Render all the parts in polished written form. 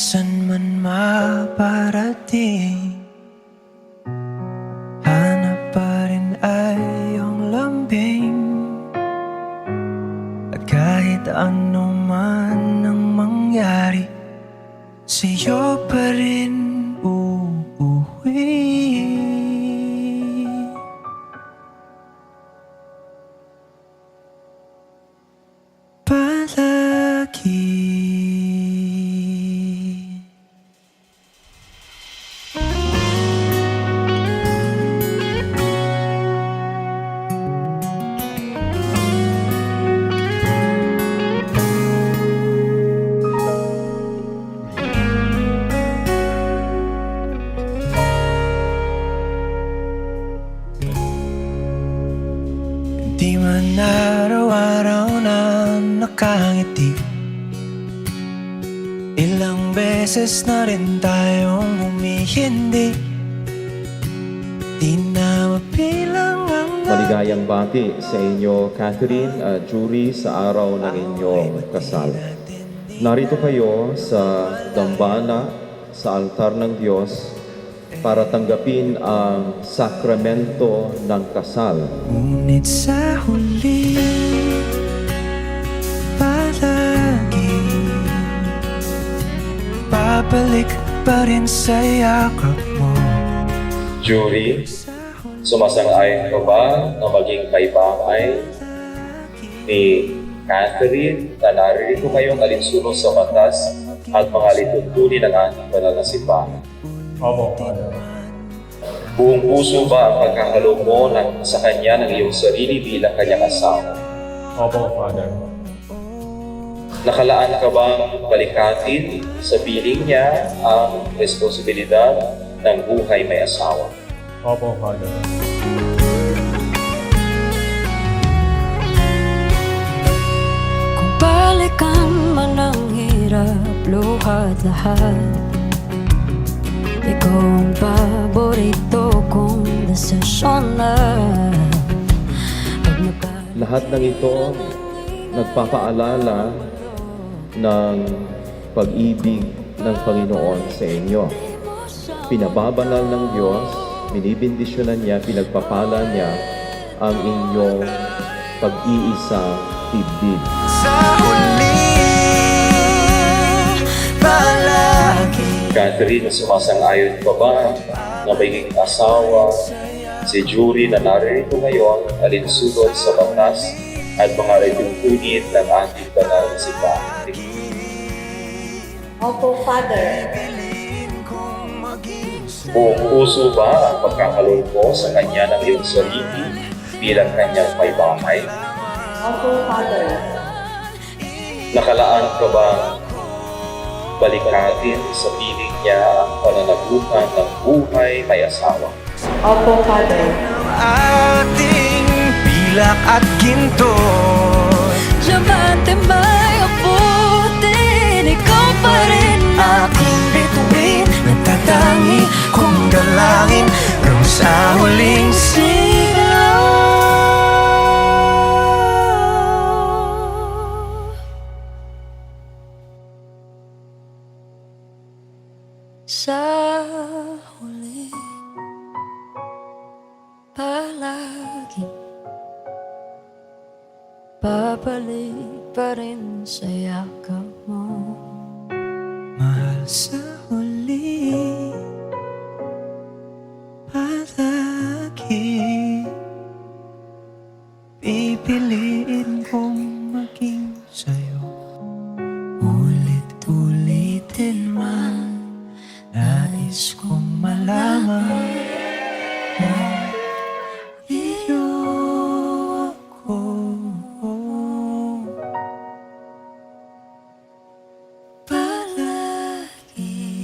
San man maparating, hanap pa rin ay iyong lambing. At kahit ano man ang mangyari, sa'yo pa rin uuwi. Palagi. Di man araw-araw na nakangiti, ilang beses na rin tayong humihindi. Di na mapilang ang Maligayang bati sa inyo, Catherine at Jury, sa araw ng inyong kasal. Narito kayo sa dambana, sa altar ng Diyos, para tanggapin ang sakramento ng kasal. ngunit sa huli, palagi babalik pa rin sa yakap mo. Jury, sumasang-ayon ka ba na maging kaibangay ni Catherine na naririto ngayong alinsunod sa batas at mga lituntunin ng ating banal na simbahan? Opo, Father. Buong puso ba ang pagkakalob mo sa kanya ng iyong sarili bilang kanyang asawa? Opo, Father. Nakalaan ka bang balikatin sa piling niya ang responsibilidad ng buhay may asawa? Opo, Father. Kung balikan man ang hirap, luhat lahat, ikaw ang paborito kong desisyon na Lahat ng ito nagpapaalala ng pag-ibig ng Panginoon sa inyo. Pinababanal ng Diyos, binibindisyonan niya, pinagpapala niya ang inyong pag-iisang tibdib. Sa huli, palagi Catherine, sumasang-ayon ka ba na maging asawa si Jury na naririto ngayon alinsunod sa batas at mga lituntunin ng ating banal na simbahan? Opo, Father. Buong puso ba ang pagkakaloob mo sa kanya ng iyong sarili bilang kanyang may bahay? Opo, Father. Nakalaan ka ba balikatin sa piling niya ang pananagutan ng buhay may asawa? Opo, Father. ating pilak at ginto. Diamante may abutin, ikaw pa rin Aking bituin, nagtatangi kong dalangin hanggang sa huling sigaw. sa huli. Palagi babalik pa rin sa yakap mo. Mahal, sa huli, palagi pipiliin kong maging sa'yo. Ulit-ulitin man, nais kong malaman na iyo ako. Palagi.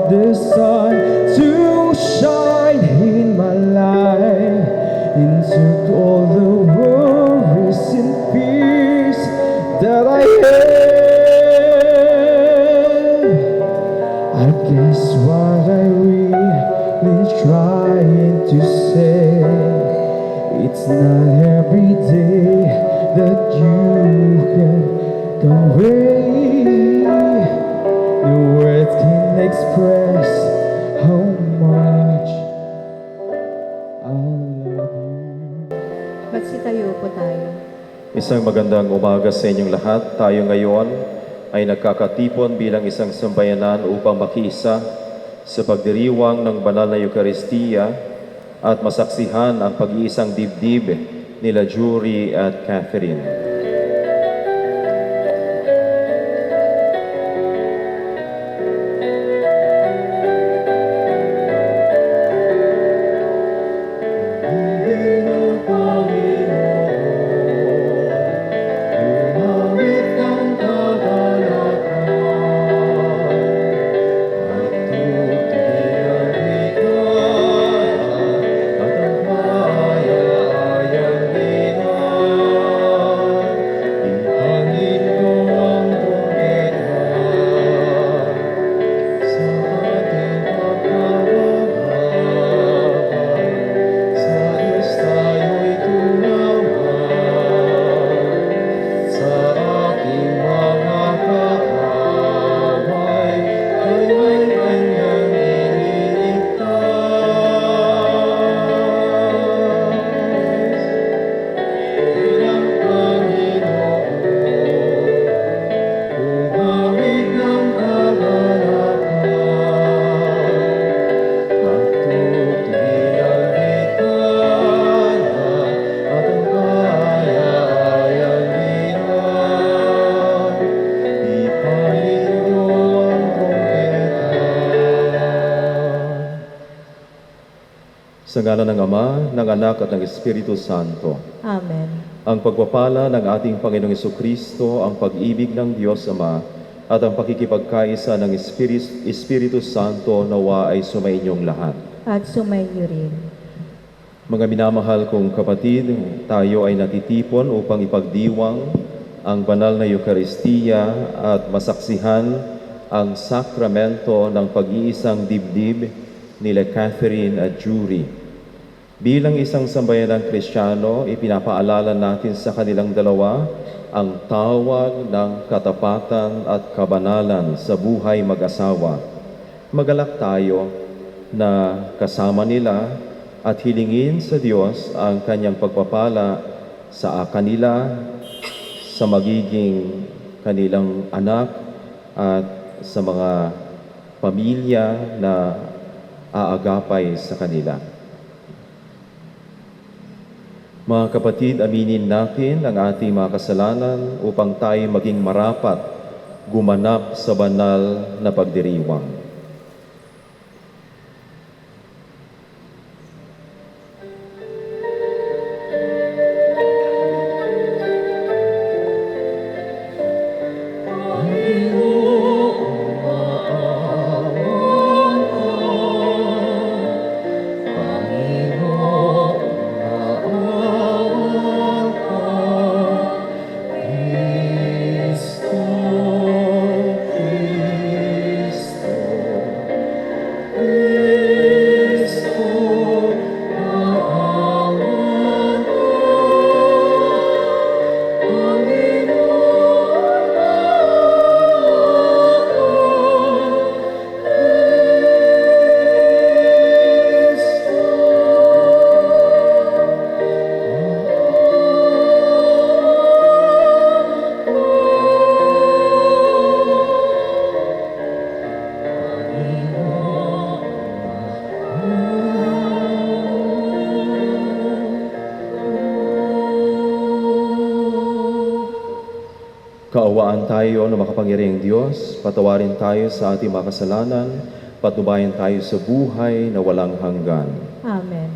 the sun to shine in my life, into all the worries and fears that I have. I guess what I really trying to say, it's not every day that you can convey. No words can express how much I love you. Magsitayo po tayo. Isang magandang umaga sa inyong lahat. Tayo ngayon ay nagkakatipon bilang isang sambayanan upang makiisa sa pagdiriwang ng banal na Eukaristiya at masaksihan ang pag-iisang dibdib nila Jury at Catherine. Sa ngalan ng Ama, ng Anak at ng Espiritu Santo. Amen. Ang pagpapala ng ating Panginoong Jesucristo, ang pag-ibig ng Diyos Ama, at ang pakikipagkaisa ng Espiritu Santo nawa ay sumainyong lahat. At sumainyo rin. Mga minamahal kong kapatid, tayo ay natitipon upang ipagdiwang ang banal na Eukaristiya at masaksihan ang sakramento ng pag-iisang dibdib nila Catherine at Jury. Bilang isang sambayanang Kristiyano, ipinapaalala natin sa kanilang dalawa ang tawag ng katapatan at kabanalan sa buhay mag-asawa. Magalak tayo na kasama nila at hilingin sa Diyos ang kanyang pagpapala sa kanila, sa magiging kanilang anak at sa mga pamilya na aagapay sa kanila. Mga kapatid, aminin natin ang ating mga kasalanan upang tayo maging marapat gumanap sa banal na pagdiriwang. Kaawaan tayo na makapangyarihang Diyos, patawarin tayo sa ating mga kasalanan, patnubayan tayo sa buhay na walang hanggan. Amen.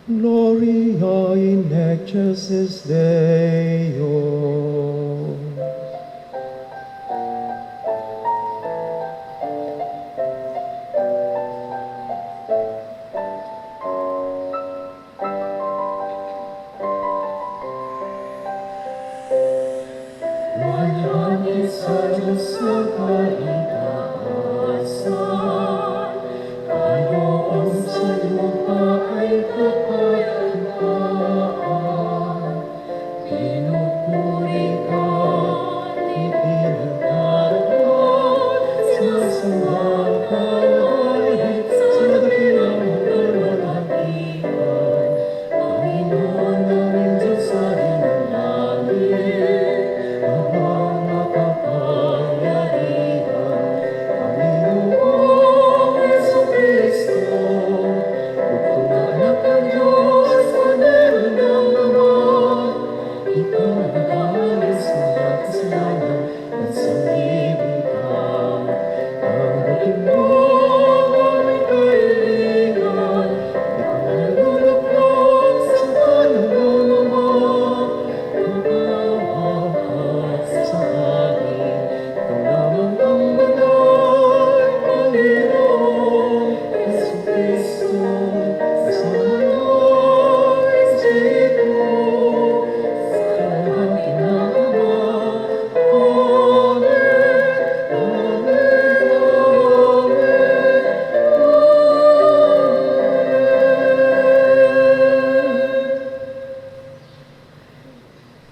Gloria in excelsis Deo.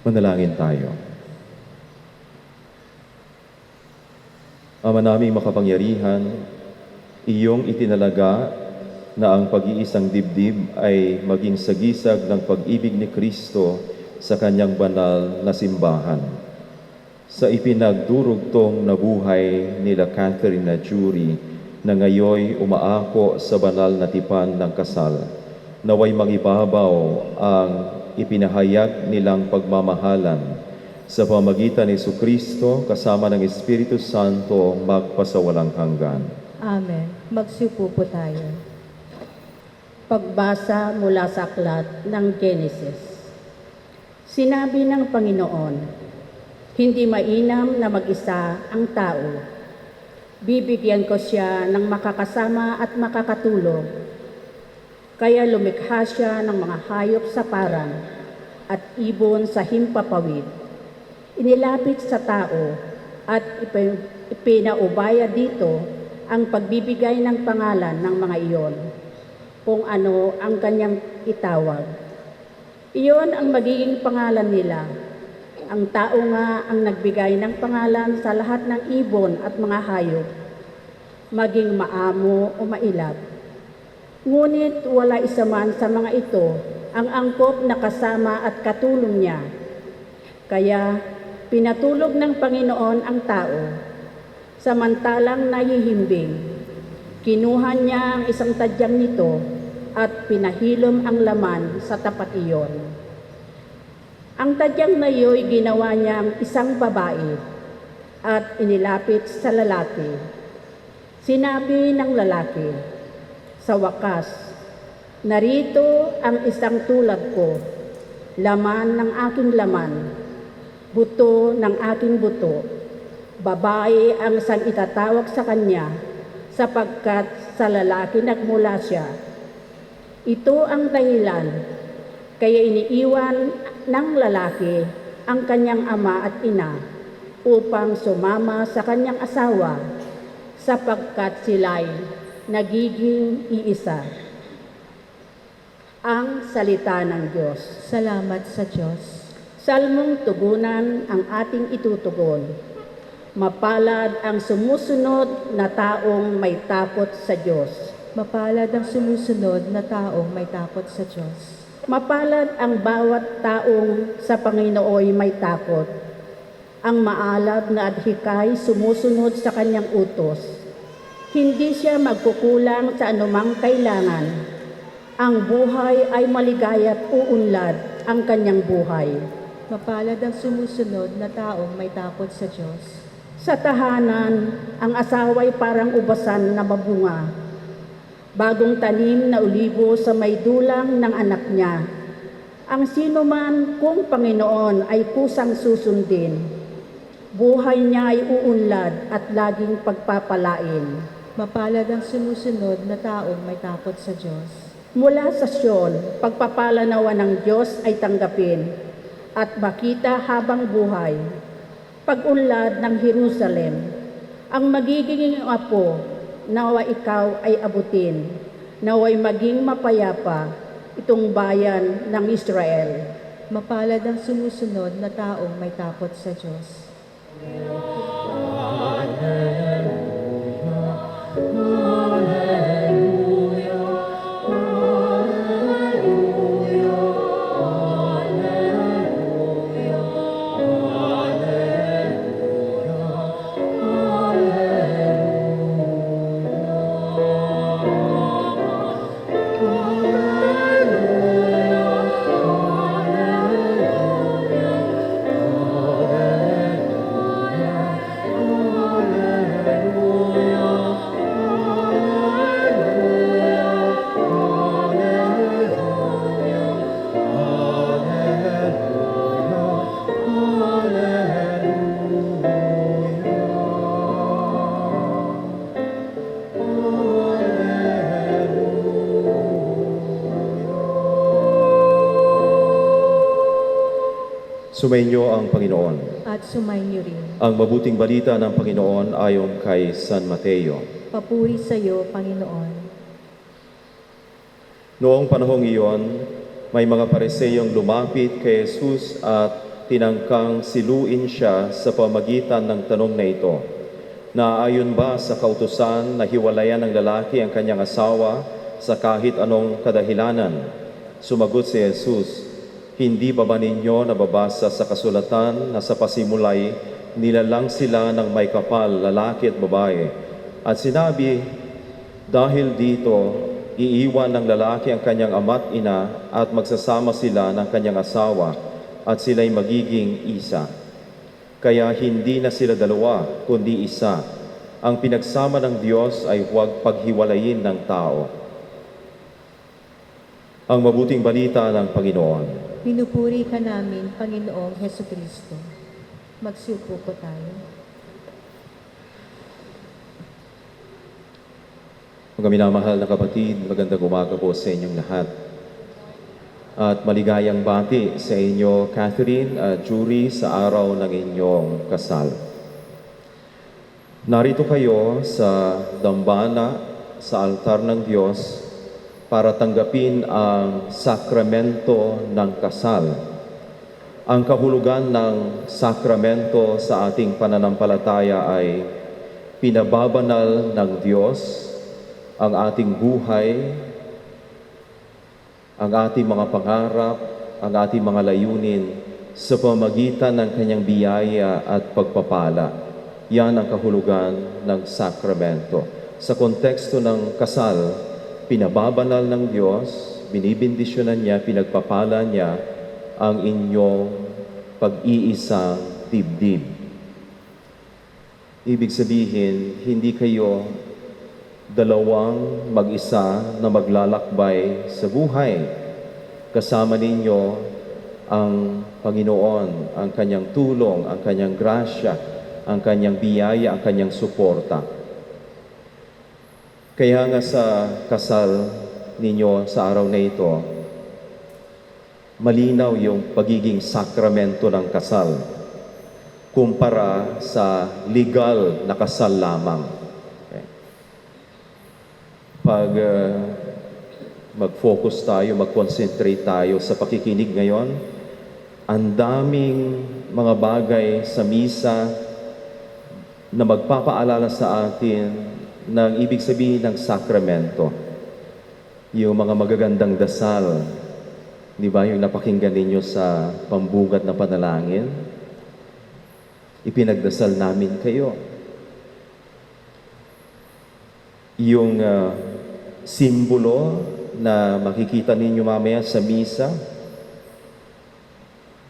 Manalangin tayo. Ama naming makapangyarihan, iyong itinalaga na ang pag-iisang dibdib ay maging sagisag ng pag-ibig ni Kristo sa kanyang banal na simbahan. Sa ipinagdurugtong na buhay nila Catherine at Jury na ngayoy umaako sa banal na tipan ng kasal, naway mangibabaw ang ipinahayag nilang pagmamahalan sa pamagitan ni Jesucristo kasama ng Espiritu Santo magpasawalang hanggan. Amen. Magsiupo po tayo. Pagbasa mula sa aklat ng Genesis. Sinabi ng Panginoon, hindi mainam na mag-isa ang tao. Bibigyan ko siya ng makakasama at makakatulog. Kaya lumikha siya ng mga hayop sa parang at ibon sa himpapawid. Inilapit sa tao at ipinaubaya dito ang pagbibigay ng pangalan ng mga iyon, kung ano ang kanyang itawag. Iyon ang magiging pangalan nila. Ang tao nga ang nagbigay ng pangalan sa lahat ng ibon at mga hayop, maging maamo o mailap. Ngunit wala isa man sa mga ito ang angkop na kasama at katulong niya. Kaya pinatulog ng Panginoon ang tao. Samantalang nahihimbing, kinuha niya ang isang tadyang nito at pinahilom ang laman sa tapat iyon. Ang tadyang na iyo'y ginawa niyang isang babae at inilapit sa lalaki. Sinabi ng lalaki, sa wakas, narito ang isang tulad ko, laman ng aking laman, buto ng aking buto. Babae ang isang itatawag sa kanya, sapagkat sa lalaki nagmula siya. Ito ang dahilan, kaya iniiwan ng lalaki ang kanyang ama at ina upang sumama sa kanyang asawa, sapagkat sila'y nagiging iisa. Ang salita ng Diyos. Salamat sa Diyos. Salmong tugunan ang ating itutugon. Mapalad ang sumusunod na taong may takot sa Diyos. Mapalad ang sumusunod na taong may takot sa Diyos. Mapalad ang bawat taong sa Panginooy may takot. Ang maalab na adhikay sumusunod sa kanyang utos. Hindi siya magkukulang sa anumang kailangan. Ang buhay ay maligaya't uunlad ang kanyang buhay. Mapalad ang sumusunod na taong may takot sa Diyos. Sa tahanan, ang asawa'y parang ubasan na mabunga. Bagong tanim na olibo sa may dulang ng anak niya. Ang sino man kung Panginoon ay kusang susundin. Buhay niya ay uunlad at laging pagpapalain. Mapalad ang sumusunod na taong may takot sa Diyos. Mula sa Sion, pagpapalanawa ng Diyos ay tanggapin at makita habang buhay. Pag-unlad ng Jerusalem, ang magiging apo, nawa ikaw ay abutin, naway maging mapayapa itong bayan ng Israel. Mapalad ang sumusunod na taong may takot sa Diyos. Sumainyo ang Panginoon. At sumainyo rin. Ang mabuting balita ng Panginoon ayon kay San Mateo. Papuri sa iyo, Panginoon. Noong panahong iyon, may mga Pariseyong lumapit kay Jesus at tinangkang siluin siya sa pamagitan ng tanong na ito. Naayon ba sa kautusan na hiwalayan ng lalaki ang kanyang asawa sa kahit anong kadahilanan? Sumagot si Jesus, hindi ba ninyo nababasa sa kasulatan na sa pasimulay nilalang sila ng may kapal, lalaki at babae? At sinabi, dahil dito, iiwan ng lalaki ang kanyang ama't ina at magsasama sila ng kanyang asawa at sila'y magiging isa. Kaya hindi na sila dalawa, kundi isa. Ang pinagsama ng Diyos ay huwag paghiwalayin ng tao. Ang mabuting balita ng Panginoon. Pinupuri ka namin, Panginoong Hesukristo. Magsiupo po tayo. Mga minamahal na kapatid, magandang umaga po sa inyong lahat. At maligayang bati sa inyo, Catherine at Jury, sa araw ng inyong kasal. Narito kayo sa dambana, sa altar ng Diyos, para tanggapin ang sakramento ng kasal. Ang kahulugan ng sakramento sa ating pananampalataya ay pinababanal ng Diyos ang ating buhay, ang ating mga pangarap, ang ating mga layunin sa pamagitan ng kanyang biyaya at pagpapala. Yan ang kahulugan ng sakramento. Sa konteksto ng kasal, pinababanal ng Diyos, binibindisyonan niya, pinagpapala niya ang inyong pag-iisang dibdib. Ibig sabihin, hindi kayo dalawang mag-isa na maglalakbay sa buhay. Kasama ninyo ang Panginoon, ang kanyang tulong, ang kanyang grasya, ang kanyang biyaya, ang kanyang suporta. Kaya nga sa kasal ninyo sa araw na ito, malinaw yung pagiging sakramento ng kasal kumpara sa legal na kasal lamang. Pag mag-focus tayo, mag-concentrate tayo sa pakikinig ngayon, ang daming mga bagay sa misa na magpapaalala sa atin ng ibig sabihin ng sakramento. Yung mga magagandang dasal, di ba, yung napakinggan ninyo sa pambungad na panalangin, ipinagdasal namin kayo. Yung simbolo na makikita ninyo mamaya sa misa,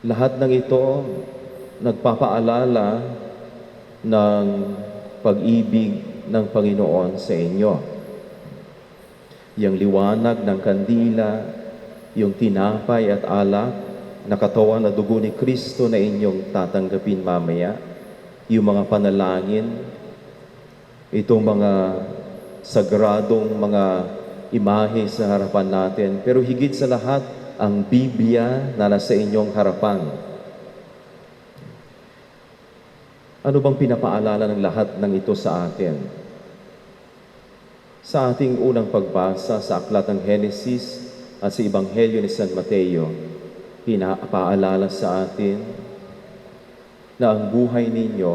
lahat ng ito nagpapaalala ng pag-ibig ng Panginoon sa inyo. Yung liwanag ng kandila, yung tinapay at alak, na katawan na dugo ni Kristo na inyong tatanggapin mamaya, yung mga panalangin, itong mga sagradong mga imahe sa harapan natin, pero higit sa lahat, ang Biblia na nasa inyong harapan. Ano bang pinapaalala ng lahat ng ito sa atin? Sa ating unang pagbasa sa aklat ng Henesis at sa Ebanghelyo ni San Mateo, pinapaalala sa atin na ang buhay ninyo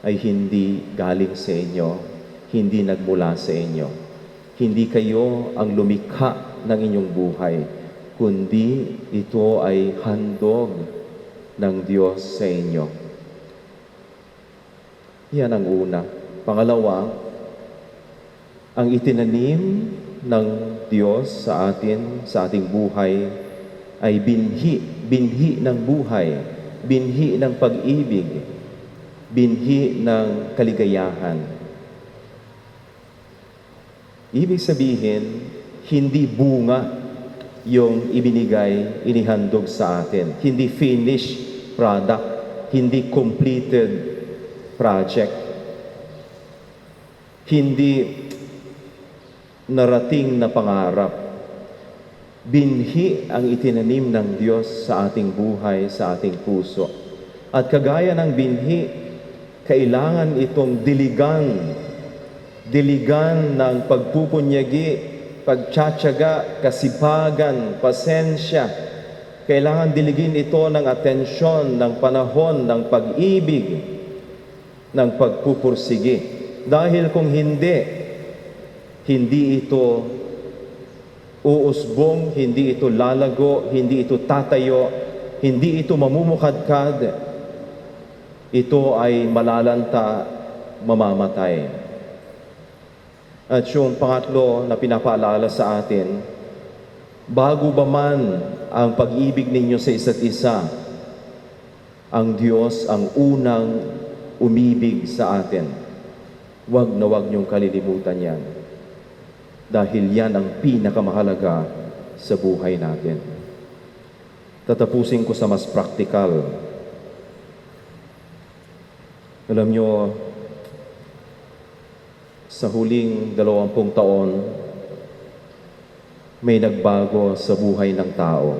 ay hindi galing sa inyo, hindi nagmula sa inyo. Hindi kayo ang lumikha ng inyong buhay, kundi ito ay handog ng Diyos sa inyo. Yan ang una. Pangalawa, ang itinanim ng Diyos sa atin, sa ating buhay, ay binhi ng buhay, binhi ng pag-ibig, binhi ng kaligayahan. Ibig sabihin, hindi bunga yung ibinigay, inihandog sa atin. Hindi finished product, hindi completed project, hindi narating na pangarap. Binhi ang itinanim ng Diyos sa ating buhay, sa ating puso. At kagaya ng binhi, kailangan itong diligan ng pagpupunyagi, pagtsatsaga, kasipagan, pasensya. Kailangan diligin ito ng atensyon, ng panahon, ng pag-ibig, ng pagpupursigi. Dahil kung hindi ito uusbong, hindi ito lalago, hindi ito tatayo, hindi ito mamumukadkad, ito ay malalanta, mamamatay. At yung pangatlo na pinapaalala sa atin, bago ba man ang pag-ibig ninyo sa isa't isa, ang Diyos ang unang umibig sa atin. Huwag na huwag niyong kalilimutan yan. Dahil yan ang pinakamahalaga sa buhay natin. Tatapusin ko sa mas praktikal. Alam niyo, sa huling 20 taon, may nagbago sa buhay ng tao.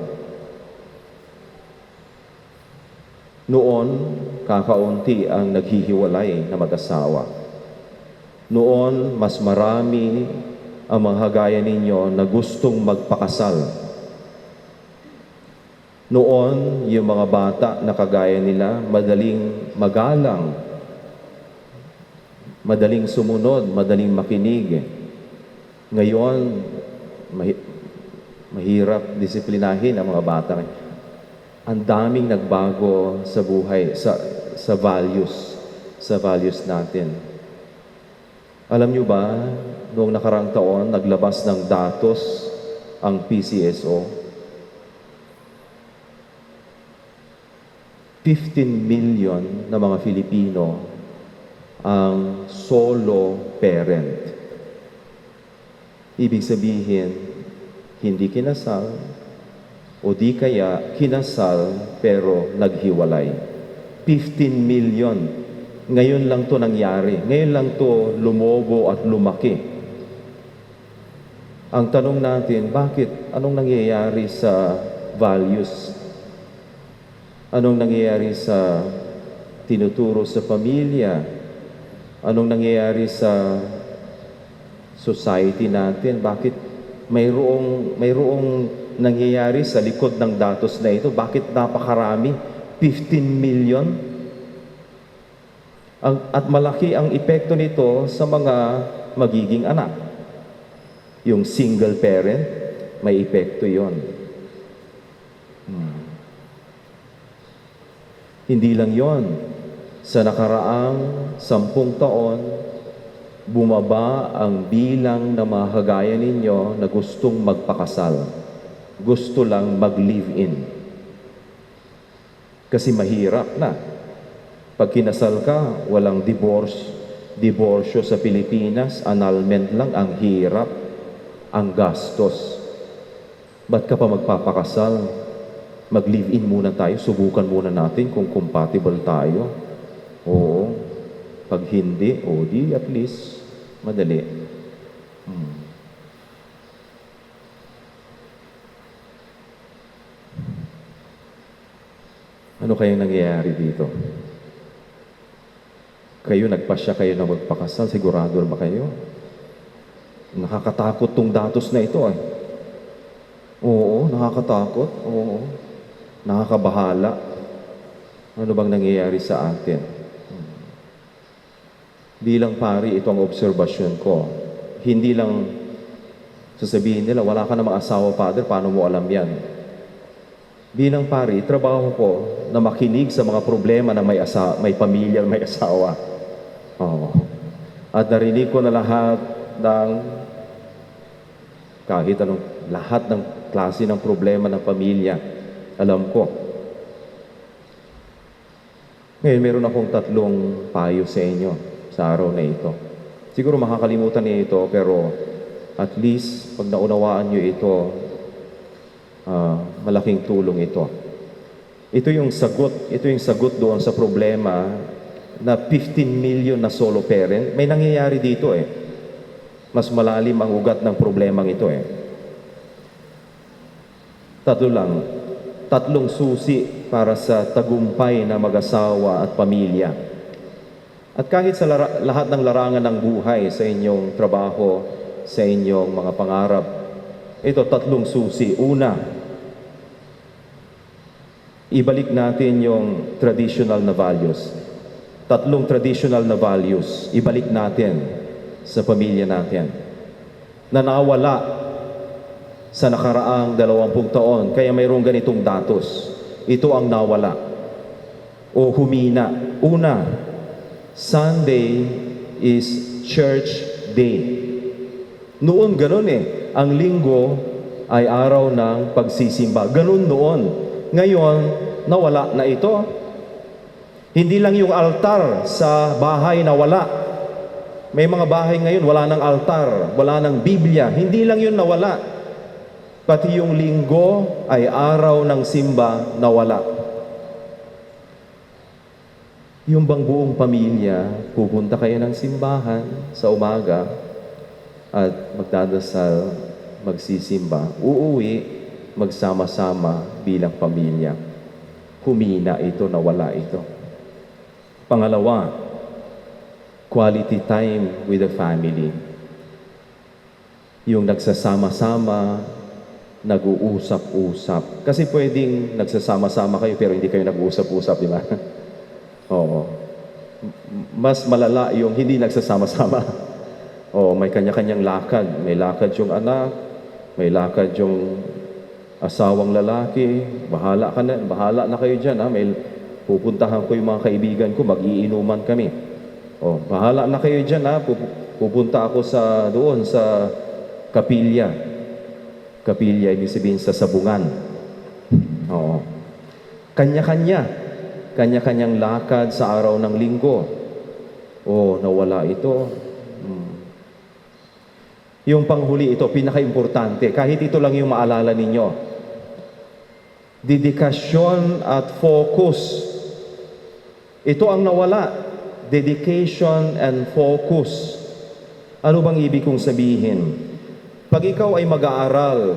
Noon, kakaunti ang naghihiwalay na mag-asawa. Noon, mas marami ang mga gaya ninyo na gustong magpakasal. Noon, yung mga bata na kagaya nila, madaling magalang, madaling sumunod, madaling makinig. Ngayon, mahirap disiplinahin ang mga bata. Ang daming nagbago sa buhay, sa values natin. Alam nyo ba, noong nakarang taon, naglabas ng datos ang PCSO. 15 million na mga Filipino ang solo parent. Ibig sabihin, hindi kinasal o di kaya kinasal pero naghiwalay. 15 million. Ngayon lang to nangyari. Ngayon lang to lumobo at lumaki. Ang tanong natin, bakit? Anong nangyayari sa values? Anong nangyayari sa tinuturo sa pamilya? Anong nangyayari sa society natin? Bakit mayroong nangyayari sa likod ng datos na ito? Bakit napakarami? 15 million? At malaki ang epekto nito sa mga magiging anak. Yung single parent, may epekto yon. Hindi lang yon. Sa nakaraang 10 taon, bumaba ang bilang na mga kagaya ninyo na gustong magpakasal. Gusto lang mag-live-in. Kasi mahirap na. Pag kinasal ka, walang diborsyo sa Pilipinas, annulment lang, ang hirap, ang gastos. Ba't ka pa magpapakasal? Mag-live-in muna tayo, subukan muna natin kung compatible tayo. Oo. Pag hindi, o di at least, madali. Ano kayang nangyayari dito? Kayo, nagpasya kayo na magpakasal, sigurado ba kayo? Nakakatakot tong datos na ito eh. Oo, nakakatakot. Oo. Nakakabahala. Ano bang nangyayari sa atin? Bilang pari, ito ang obserbasyon ko. Hindi lang sasabihin nila, wala ka namang asawa, Father, paano mo alam yan? Bilang pari, trabaho ko na makinig sa mga problema na may pamilya, may asawa. Oh. At narinig ko na lahat ng klase ng problema ng pamilya. Alam ko. Ngayon, meron akong 3 payo sa inyo sa araw na ito. Siguro makakalimutan niyo ito, pero at least, pag naunawaan niyo ito, malaking tulong ito. Ito yung sagot doon sa problema na 15 million na solo parent. May nangyayari dito eh. Mas malalim ang ugat ng problemang ito eh. Tatlo lang. Tatlong susi para sa tagumpay na mag-asawa at pamilya. At kahit sa lahat ng larangan ng buhay, sa inyong trabaho, sa inyong mga pangarap, ito tatlong susi. Una, ibalik natin yung traditional na values. Tatlong traditional na values, ibalik natin sa pamilya natin. Na nawala sa nakaraang 20 taon, kaya mayroong ganitong datos. Ito ang nawala o humina. Una, Sunday is church day. Noon ganun ang linggo ay araw ng pagsisimba. Ganun noon. Ngayon, nawala na ito. Hindi lang yung altar sa bahay nawala. May mga bahay ngayon wala ng altar, wala ng Biblia. Hindi lang yun nawala. Pati yung linggo ay araw ng simba nawala. Yung bang buong pamilya, pupunta kayo ng simbahan sa umaga at magdadasal, magsisimba, uuwi, magsama-sama bilang pamilya. Humina ito, nawala ito. Pangalawa, quality time with the family. Yung nagsasama-sama, nag-uusap-usap. Kasi pwedeng nagsasama-sama kayo pero hindi kayo nag-uusap-usap, di ba? Oo. Mas malala yung hindi nagsasama-sama. Oo, may kanya-kanyang lakad. May lakad yung anak, may lakad yung asawang lalaki. Bahala na kayo dyan. Ha? May pupuntahan ko yung mga kaibigan ko, mag-iinuman kami. Oh, bahala na kayo dyan. Ha? Pupunta ako doon sa kapilya. Kapilya, ibig sabihin sa sabungan. Oo. Kanya-kanyang lakad sa araw ng linggo. Nawala ito. Yung panghuli ito, pinaka-importante. Kahit ito lang yung maalala ninyo. Dedikasyon at focus. Ito ang nawala. Dedication and focus. Ano bang ibig kong sabihin? Pag ikaw ay mag-aaral,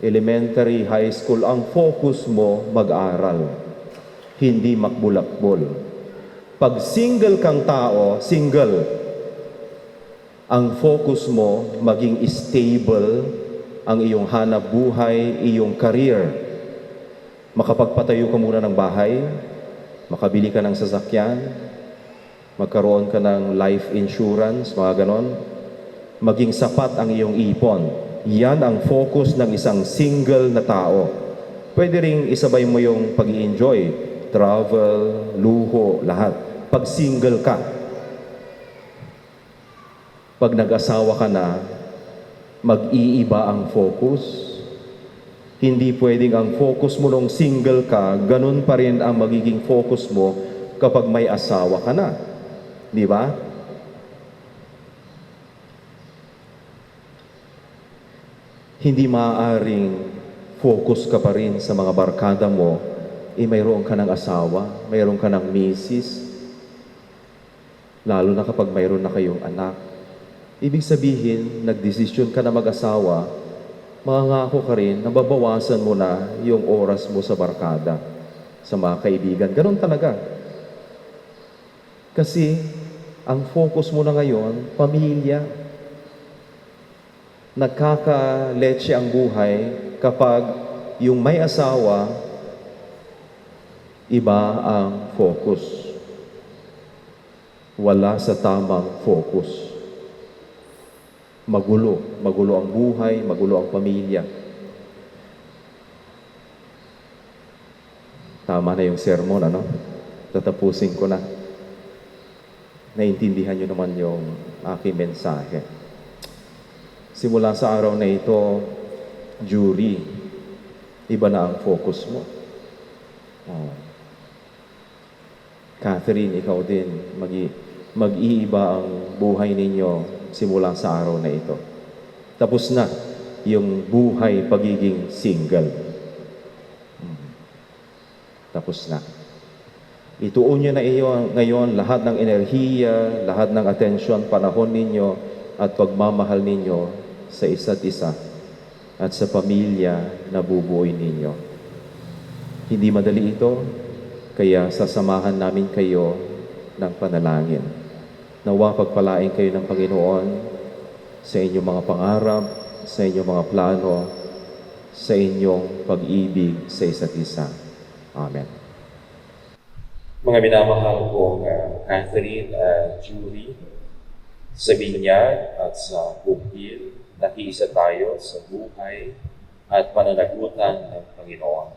elementary, high school, ang focus mo mag-aaral, hindi makbulakbol. Pag single kang tao, single, ang focus mo maging stable ang iyong hanap buhay, iyong career. Makapagpatayo ka muna ng bahay, makabili ka ng sasakyan, magkaroon ka ng life insurance, mga ganon. Maging sapat ang iyong ipon. Yan ang focus ng isang single na tao. Pwede ring isabay mo yung pag-i-enjoy, travel, luho, lahat. Pag single ka, pag nag-asawa ka na, mag-iiba ang focus. Hindi pwedeng ang focus mo nung single ka, ganun pa rin ang magiging focus mo kapag may asawa ka na. Di ba? Hindi maaaring focus ka pa rin sa mga barkada mo, mayroon ka ng asawa, mayroon ka ng misis, lalo na kapag mayroon na kayong anak. Ibig sabihin, nagdesisyon ka na mag-asawa, mangangako ka rin, nababawasan mo na yung oras mo sa barkada, sa mga kaibigan. Ganon talaga. Kasi, ang focus mo na ngayon, pamilya. Nagkaka-letse ang buhay kapag yung may asawa, iba ang focus. Wala sa tamang focus. Magulo ang buhay, magulo ang pamilya. Tama na yung sermon, ano? Tatapusin ko na. Naintindihan nyo naman yung aking mensahe. Simula sa araw na ito, jury, iba na ang focus mo. Catherine, ikaw din, mag-iiba ang buhay ninyo simula sa araw na ito. Tapos na yung buhay pagiging single. Tapos na. Ituon nyo na iyo ngayon lahat ng enerhiya, lahat ng atensyon, panahon ninyo at pagmamahal ninyo sa isa't isa at sa pamilya na bubuoy ninyo. Hindi madali ito, kaya sasamahan namin kayo ng panalangin. Nawa pagpalain kayo ng Panginoon sa inyong mga pangarap, sa inyong mga plano, sa inyong pag-ibig sa isa't isa. Amen. Mga minamahal kong Catherine at Julie, sa binyag at sa bukil, nakiisa tayo sa buhay at pananagutan ng Panginoon.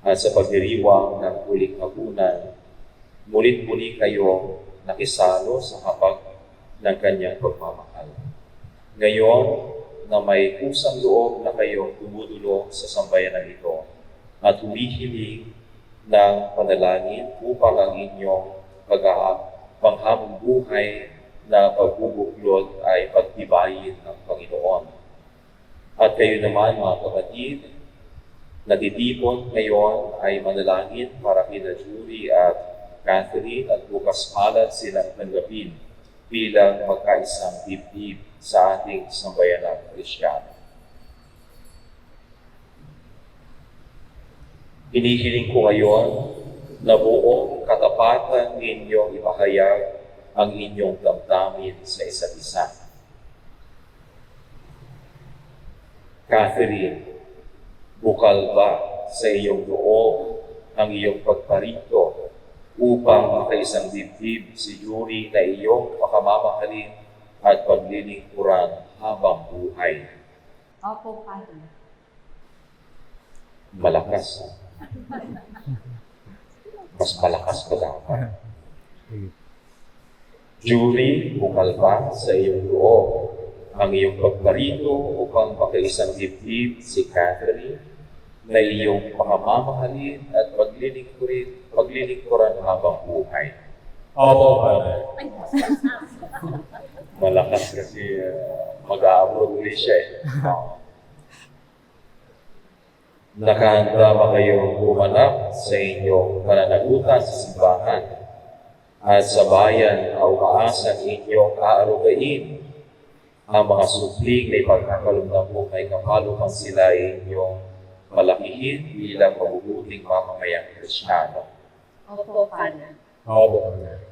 At sa pagdiriwang ng huling hapunan, mulit-muli kayo nakisalo sa habag ng kanyang pagmamahal. Ngayon na may kusang loob na kayong dumudulong sa sambayanan ito at humihiling ng panalangin upang ang inyong panghabang buhay na pagbubuklod ay pagtibayin ng Panginoon. At kayo naman mga kapatid, natitipon ngayon ay manalangin para kina Julie at Catherine at bukas palad silang tanggapin bilang magkaisang dibdib sa ating sambayanang Kristiyano. Hinihiling ko ngayon na buong katapatan ninyong ipahayag ang inyong damdamin sa isa't isa. Catherine, bukal ba sa iyong loob ang iyong pagparito upang makaisang dibdib si Yuri na iyong pakamamahalin at paglilingkuran habang buhay? Opo, Father. Malakas. Mas malakas pa dapat. Yuri, bukal ba sa iyong loob ang iyong pagparito upang makaisang dibdib si Catherine na iyong pakamamahalin at paglilingkuran habang buhay? Opo, Father. Malakas kasi mag-a-abroad ulit siya eh. Nakahanda ba kayong gumanap sa inyong pananagutan sa simbahan at sa bayan na umaasang inyong aarugain ang mga supling na ipagkakaloob ng buhay kapalo pang sila inyong malakihin bilang mabubuting mamamayang Kristiyano? Opo, Father. Opo, Father.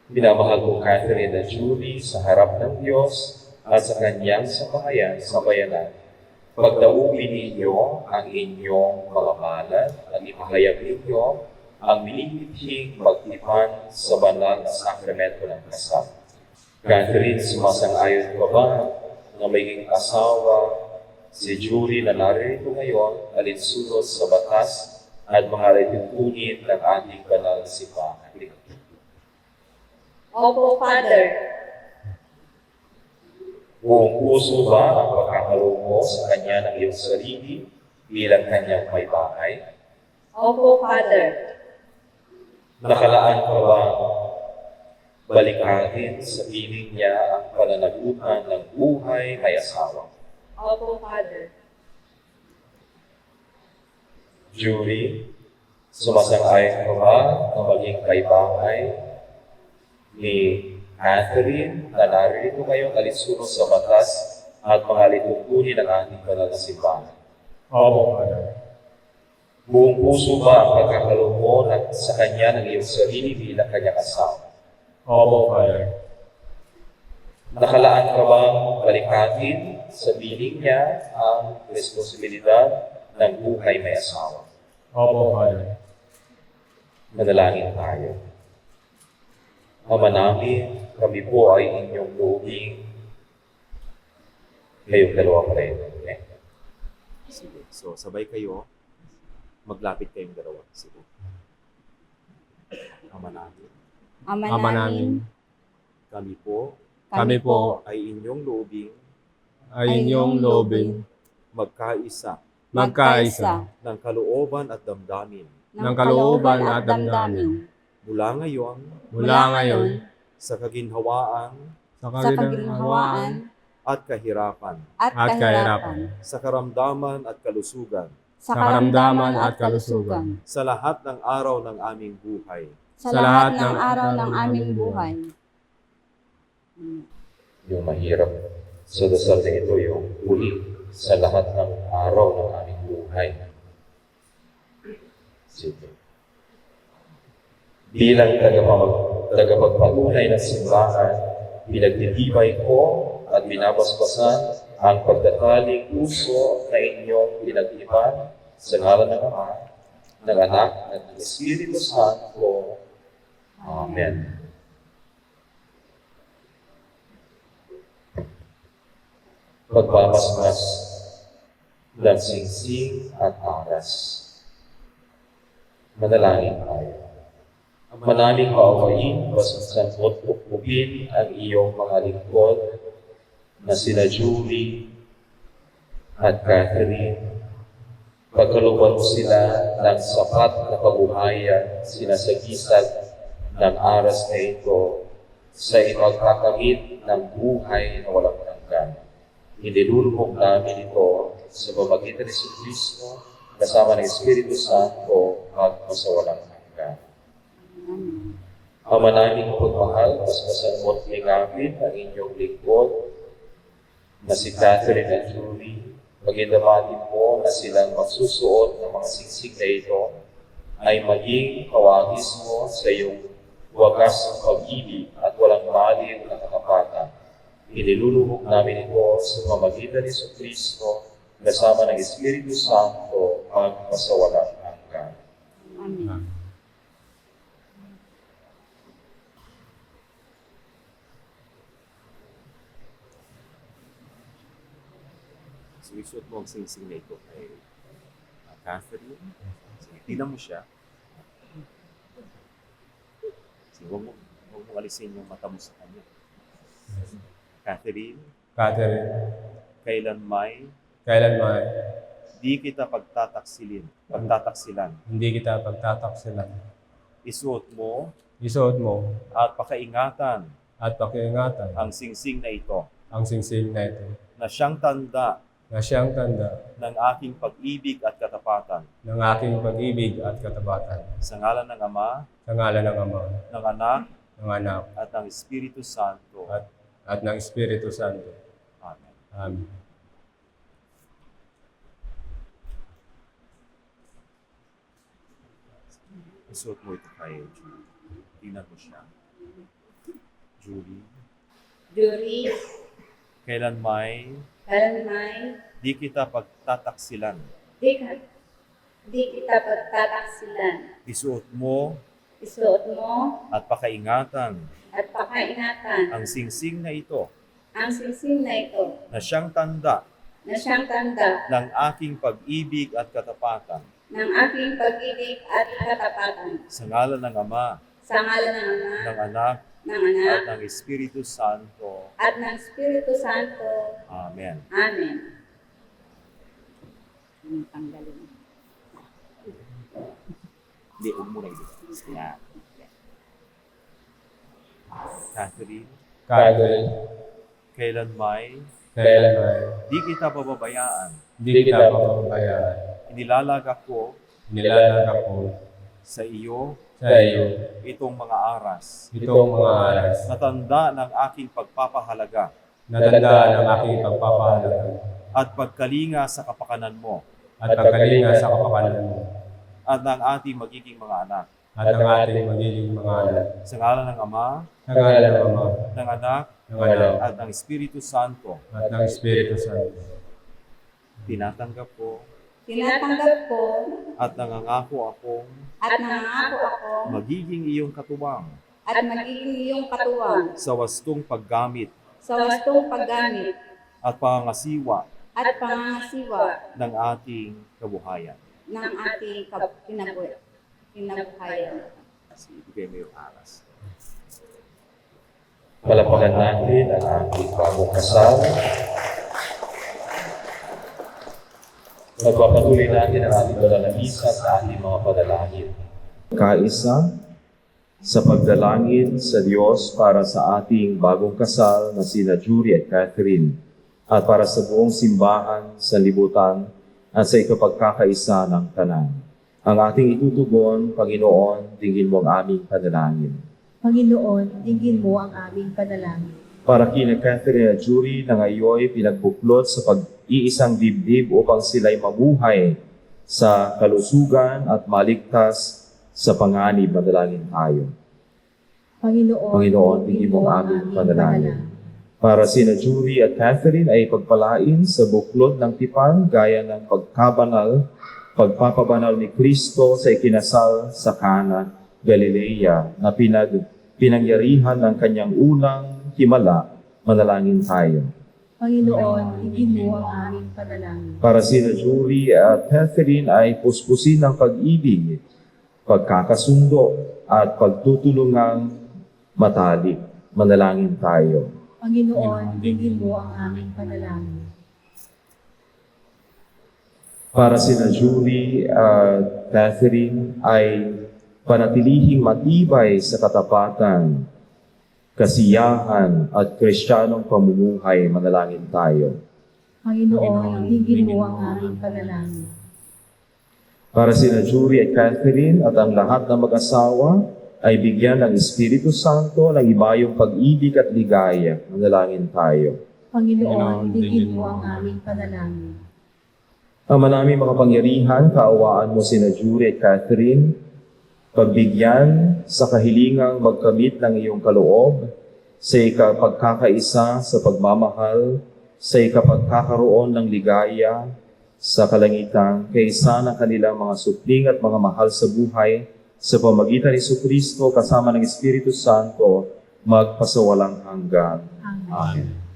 Minamahal ko Catherine at Julie sa harap ng Diyos at sa kanyang sambayanan. Pagdaupin ninyo ang inyong mga banal at ipahayag ninyo ang minimithing pagtipan sa banal na sakramento ng kasal. Catherine, sumasang-ayon ka ba na maging asawa si Julie na narito ngayon alinsunod sa batas at mga lituntunin ng ating banal na simbahan? Opo, Father. Buong puso ba ang pagkakaroon mo sa kanya ng iyong sarili bilang kanyang may bahay? Opo, Father. Nakalaan ka ba balikatin sa piling niya ang pananagutan ng buhay may asawa? Opo, Father. Julie, sumasang-ayon ka ba na maging kaibahay ni Catherine na narito ngayon alinsunod sa batas at mga lituntunin ng ating banal na simbahan? Opo, Father. Buong puso ba ang pagkakaroon mo sa kanya ng iyong sarili bilang kanyang asawa? Opo, Father. Nakalaan ka bang balikatin sa piling niya ang responsibilidad ng buhay may asawa? Opo, Father. Manalangin tayo. Ama namin, kami po ay inyong loobing. Kayong dalawa pa rin. Okay? Sige. So, sabay kayo. Maglapit kayong dalawa. Sige. Ama namin, Ama namin, kami po Kami po ay inyong loobing ay inyong loobing magkaisa magkaisa ng kalooban at damdamin ng kalooban at damdamin mula ngayon mula ngayon sa kaginhawaan sa sa kaginhawaan at kahirapan, at kahirapan, sa karamdaman at kalusugan, sa karamdaman at kalusugan, sa lahat ng araw ng aming buhay. sa lahat ng araw ng aming buhay. Yung mahirap sa dasal na ito, yung huli. sa lahat ng araw ng aming buhay. Sige. Bilang tagapagpatunay ng simbahan, pinagtitibay ko at binabasbasan ang pagtataling puso na inyong pinag-iban sa ngalan ng Ama, ng Anak, at ng Espiritu Santo. Amen. Pagpamasmas ng singsing at aras. Manalangin tayo. Manaming maawain, basasan mo't pupupin ang iyong mga lingkod na sina Julie at Catherine. Pagkalooban mo sila ng sapat na kabuhayan, sinasagisag ng aras na ito sa ipagkakamit ng buhay na walang hanggan. Inilulubog namin ito sa pamamagitan ni Kristo kasama ng Espiritu Santo magpasawalang hanggan. Ama naming pagmahal, paspasan mo at lingapin ang inyong lingkod na si Catherine at Julie. Pagindamatin mo na silang magsusuot ng mga singsing na ito ay maging kawagis mo sa iyong wagas ng pag-ibig at walang maliw na katapatan. Inilulubog namin ito sa pamamagitan ni Kristo kasama ng Espiritu Santo magpasawalang hanggan. Amen. So, isuot mo ang singsing na ito kay Catherine. Sige, tingnan mo siya. Sige, huwag mo alisin yung mata mo sa kanya. Catherine, kailan may di kita pagtataksilan. Hindi kita pagtataksilan. Isuot mo Isuot mo at pakaingatan at pakiingatan ang singsing na ito ang singsing na ito na siyang tanda na siyang tanda ng aking pag-ibig at katapatan. ng aking pag-ibig at katapatan. Sa ngalan ng Ama, Sa ngalan ng Ama, ng Anak, ng Anak, at ng Espiritu Santo. at ng Espiritu Santo. Amen. Amen. Isuot mo ito kay Julie. Tingnan mo siya. Julie, Julie, kailan may di kita pagtataksilan. di kita pagtataksilan. Isuot mo Isuot mo at pakaingatan at pakaingatan ang singsing na ito ang singsing na ito na siyang tanda na siyang tanda ng aking pag-ibig at katapatan. ng aking pag-ibig at katapatan. Sa ngalan ng Ama, Sa ngalan ng Ama, ng Anak, ng Anak, at ng Espiritu Santo. at ng Espiritu Santo. Amen. Amen. Tanggalin. Hindi, huwag mo na ito. Yan. Catherine, kailan may di kita pababayaan. Hindi kita pababayaan. Inilalaga ko Nilalagak ko sa iyo sa iyo itong mga aras itong mga aras na tanda ng aking pagpapahalaga na tanda ng aking pagpapahalaga at pagkalinga sa kapakanan mo at pagkalinga sa kapakanan mo at ng ating magiging mga anak. at ng ating magiging mga anak. Sa ngalan ng Ama, Sa ngalan ng Ama, ng Anak, ng Anak, at ng Espiritu Santo, at ng Espiritu Santo. tinatanggap ko Tinatanggap ko at nangangako akong at nangako ako magiging iyong katuwang at magiging iyong katuwang sa wastong paggamit sa wastong paggamit at pangangasiwa at pangangasiwa ng ating kabuhayan. ng ating kinabuhayan. Ibigay mo yung aras. Palapakan natin ang ating bagong kasal. Magpapatuloy natin ang ating banal na misa sa ating mga panalangin. Kaisa sa pagdalangin sa Diyos para sa ating bagong kasal na sina Julie at Catherine at para sa buong simbahan sa libutan at sa ikapagkakaisa ng tanan. Ang ating itutugon, Panginoon, dinggin mo ang aming panalangin. Panginoon, dinggin mo ang aming panalangin. para kina Catherine at Jury na ngayon pinagbuklod sa pag-iisang dibdib upang sila'y mabuhay sa kalusugan at maligtas sa panganib. Manalangin tayo. Panginoon, bigyan mo ang aming panalangin. Para sina Jury at Catherine ay pagpalain sa buklod ng tipan gaya ng pagpapabanal ni Kristo sa ikinasal sa Cana, Galilea na pinangyarihan ng kanyang unang himala. Manalangin tayo. Panginoon, higin mo ang aming panalangin. Para sina Jury at Catherine ay puspusin ng pag-ibig, pagkakasundo at pagtutulungang matalik. Manalangin tayo. Panginoon, higin mo ang aming panalangin. Para sina Jury at Catherine ay panatilihing matibay sa katapatan, kasiyahan at kristyanong pamumuhay. Manalangin tayo. Panginoon, higin mo ang aming panalangin. Para sina Jury at Catherine at ang lahat ng mag-asawa ay bigyan ng Espiritu Santo ng ibayong pag-ibig at ligaya. Manalangin tayo. Panginoon, higin mo ang aming panalangin. Ang manaming makapangyarihan, kaawaan mo sina Jury at Catherine, pagbigyan sa kahilingang magkamit ng iyong kaloob, sa ikapagkakaisa sa pagmamahal, sa ikapagkakaroon ng ligaya, sa kalangitan, kaysa ng kanilang mga supling at mga mahal sa buhay, sa pamagitan ni Jesucristo kasama ng Espiritu Santo, magpasawalang hanggan. Amen.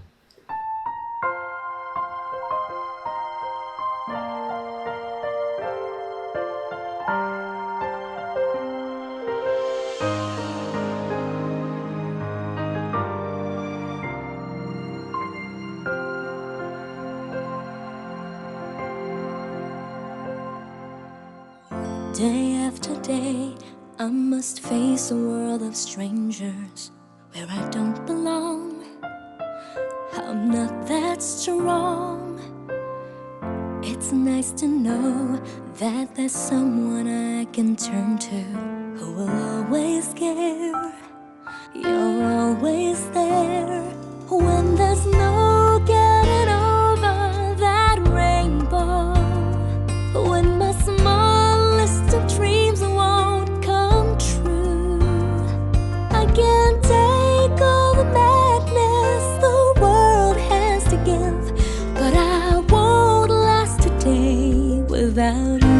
Day after day, I must face a world of strangers where I don't belong. I'm not that strong. It's nice to know that there's someone I can turn to who will always care. You're always there when there's no getting over that rainbow. When my small list of dreams won't come true, I can't take all the madness the world has to give, but I won't last a day without you.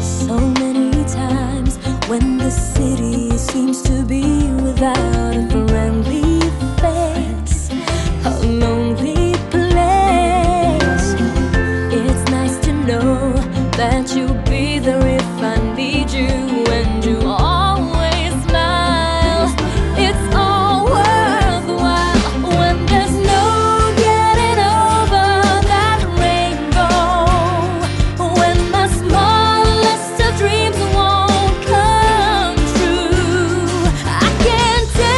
So many times when the city seems to be without a friendly face, a lonely place, it's nice to know that you'll be there if I need you, and you always smile. It's all worthwhile when there's no getting over that rainbow. When my smallest of dreams won't come true, I can't take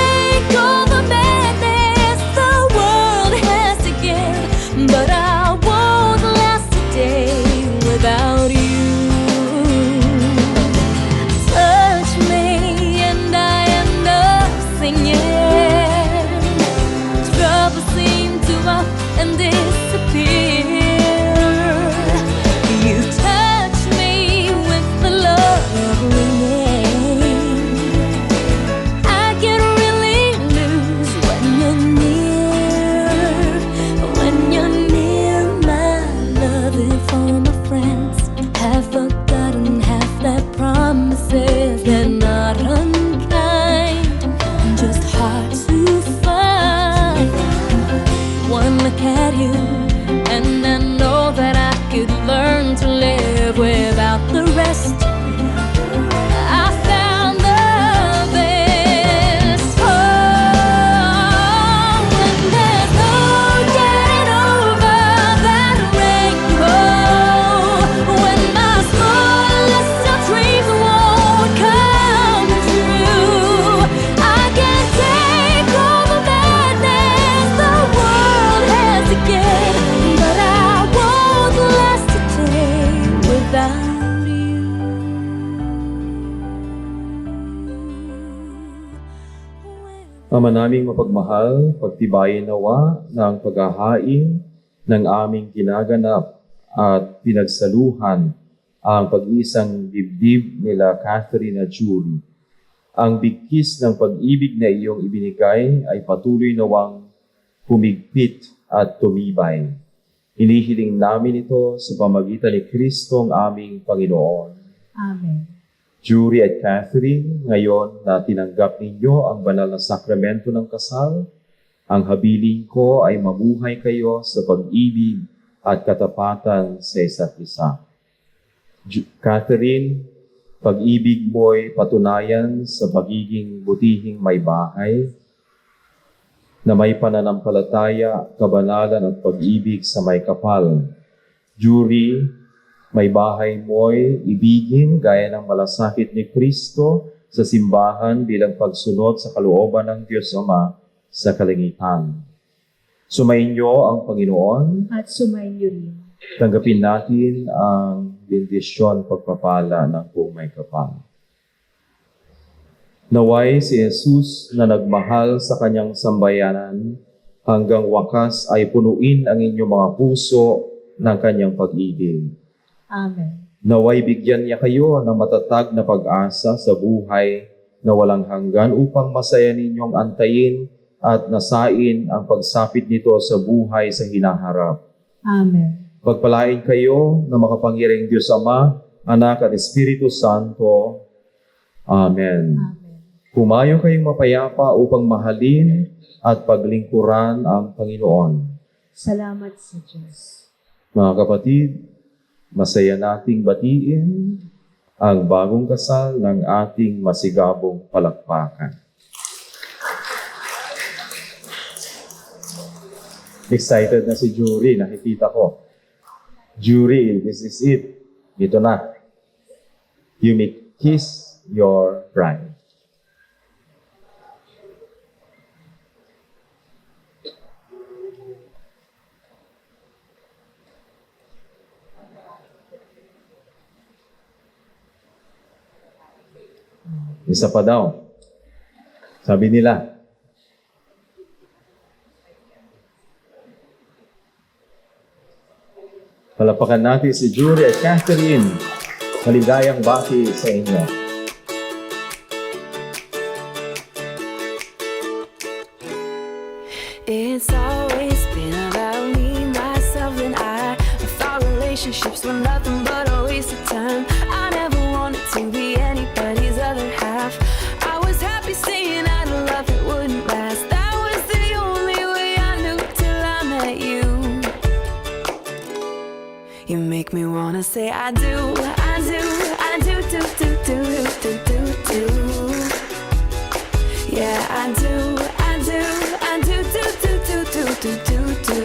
Ama naming mapagmahal, pagtibayin nawa ng paghahain ng aming ginaganap at pinagsaluhan ang pag-iisang dibdib nila Catherine at Julie. Ang bigkis ng pag-ibig na iyong ibinigay ay patuloy nawang humigpit at tumibay. Hinihiling namin ito sa pamagitan ni Kristo ang aming Panginoon. Amen. Julie at Catherine, ngayon na tinanggap ninyo ang banal na sakramento ng kasal, ang habiling ko ay mamuhay kayo sa pag-ibig at katapatan sa isa't isa. Catherine, pag-ibig mo'y patunayan sa pagiging butihing may bahay, na may pananampalataya, kabanalan at pag-ibig sa may kapal. Julie, may bahay mo'y ibigin gaya ng malasakit ni Kristo sa simbahan bilang pagsunod sa kalooban ng Diyos Ama sa kalangitan. Sumayin niyo ang Panginoon At sumayin niyo rin. Tanggapin natin ang bendisyon pagpapala ng buong may kapal. Naway si Jesus na nagmahal sa kanyang sambayanan hanggang wakas ay punuin ang inyong mga puso ng kanyang pag-ibig. Amen. Naway bigyan niya kayo ng matatag na pag-asa sa buhay na walang hanggan upang masaya ninyong antayin at nasain ang pagsapit nito sa buhay sa hinaharap. Amen. Pagpalain kayo ng makapangyarihang Diyos Ama, Anak at Espiritu Santo. Amen. Amen. Humayo kayong mapayapa upang mahalin at paglingkuran ang Panginoon. Salamat sa Diyos. Mga kapatid, masaya nating batiin ang bagong kasal ng ating masigabong palakpakan. Excited na si Jury, nakikita ko. Jury, this is it. Ito na. You may kiss your bride. Isa pa daw. Sabi nila. Palapakan natin si Julie at Catherine. Maligayang bati sa inyo. It's always been about me, myself, and I thought relationships were nothing but a waste of time. I never wanted to be anybody's other half. I was happy saying I love it wouldn't last. That was the only way I knew till I met you. You make me wanna say I do, I do, I do, do, do, do, do, do, do. Yeah, I do, I do, I do, do, do, do, do, do, do, do.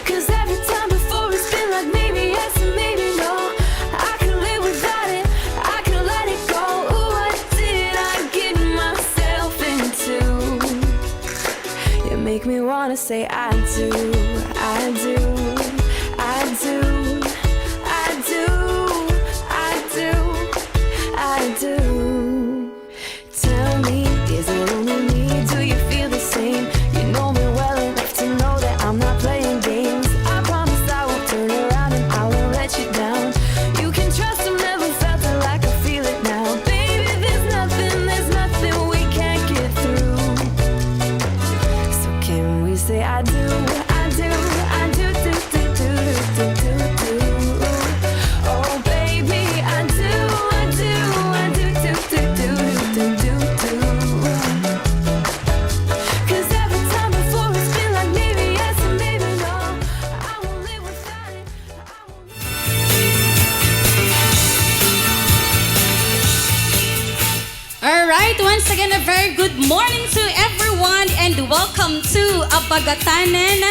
'Cause every time before it's been like maybe yes and maybe no. I can live without it, I can let it go. Ooh, what did I get myself into? You make me wanna say I do, I do, I do, I do, I do, I do. Tell me, is it only me? Do you feel the same? You know me well enough to know that I'm not playing games. I promise I won't turn around and I won't let you down. You can trust I've never felt it like I feel it now. Baby, there's nothing we can't get through. So can we say I do, I do, I do, do, do, do, do, do, do. Oh baby, I do, I do, I do, do, do, do, do, do, do. 'Cause every time before it's been like maybe yes and maybe no. I won't live without it, I won't. Alright, once again, a very good morning to everyone and welcome to Abagatanan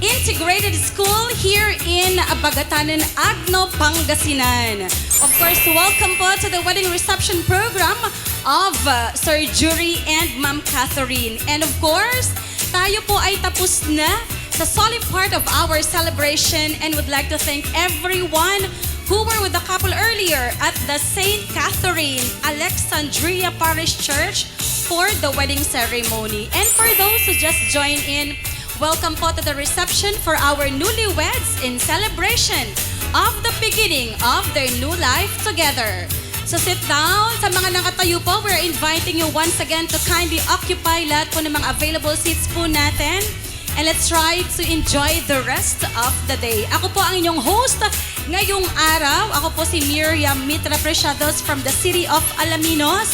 Integrated School here in Abagatanan, Agno, Pangasinan. Of course, welcome po to the wedding reception program of Sir Jury and Ma'am Catherine. And of course, tayo po ay tapos na sa solid part of our celebration and would like to thank everyone who were with the couple earlier at the St. Catherine Alexandria Parish Church for the wedding ceremony. And for those who just joined in, welcome po to the reception for our newlyweds in celebration of the beginning of their new life together. So sit down. Sa mga nakatayo po, we're inviting you once again to kindly occupy lahat po ng mga available seats po natin. And let's try to enjoy the rest of the day. Ako po ang inyong host ngayong araw. Ako po si Miriam Mitra Preciados from the city of Alaminos.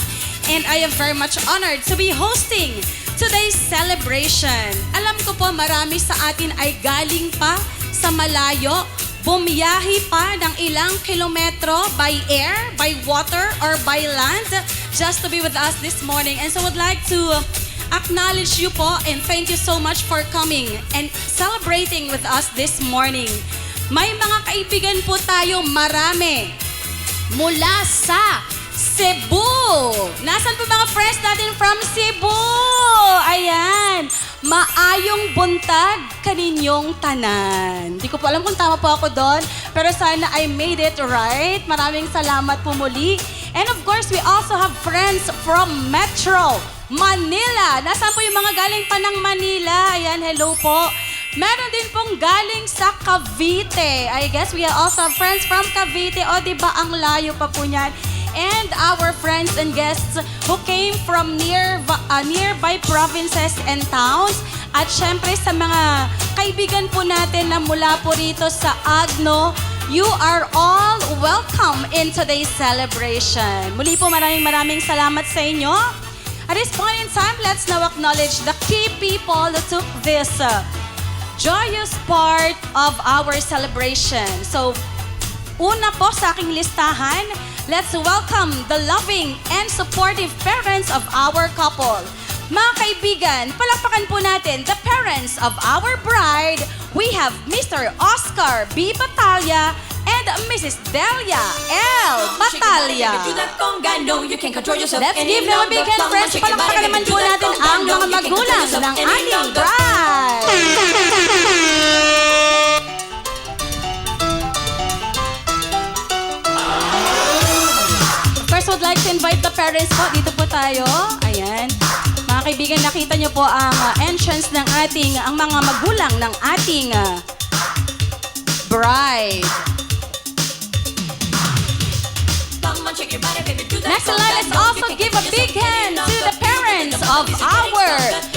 And I am very much honored to be hosting today's celebration. Alam ko po marami sa atin ay galing pa sa malayo. Bumiyahi pa ng ilang kilometro by air, by water, or by land just to be with us this morning. And so I would like to acknowledge you po and thank you so much for coming and celebrating with us this morning. May mga kaibigan po tayo marami mula sa Cebu. Nasaan po mga friends natin from Cebu? Ayan. Maayong buntag kaninyong tanan. Hindi ko po alam kung tama po ako doon, pero sana I made it right. Maraming salamat po muli. And of course, we also have friends from Metro Manila. Nasaan po yung mga galing pa ng Manila? Ayan, hello po. Meron din pong galing sa Cavite. I guess we also have friends from Cavite. O, diba ang layo pa po niyan? And our friends and guests who came from nearby provinces and towns. At syempre sa mga kaibigan po natin na mula po rito sa Agno, you are all welcome in today's celebration. Muli po maraming salamat sa inyo. At this point in time, let's now acknowledge the key people that took this joyous part of our celebration. So, una po sa aking listahan, let's welcome the loving and supportive parents of our couple. Mga kaibigan, palakpakan po natin the parents of our bride. We have Mr. Oscar B. Batalya and Mrs. Delia L. Batalya. Let's give them a big hand, friends. Palakpakan naman po natin ang mga magulang ng ating bride. First, I would like to invite the parents po. Dito po tayo. Ayan. Mga kaibigan, nakita niyo po ang entrance ng ang mga magulang ng ating bride. Next in line, let's also give a big hand to the parents of our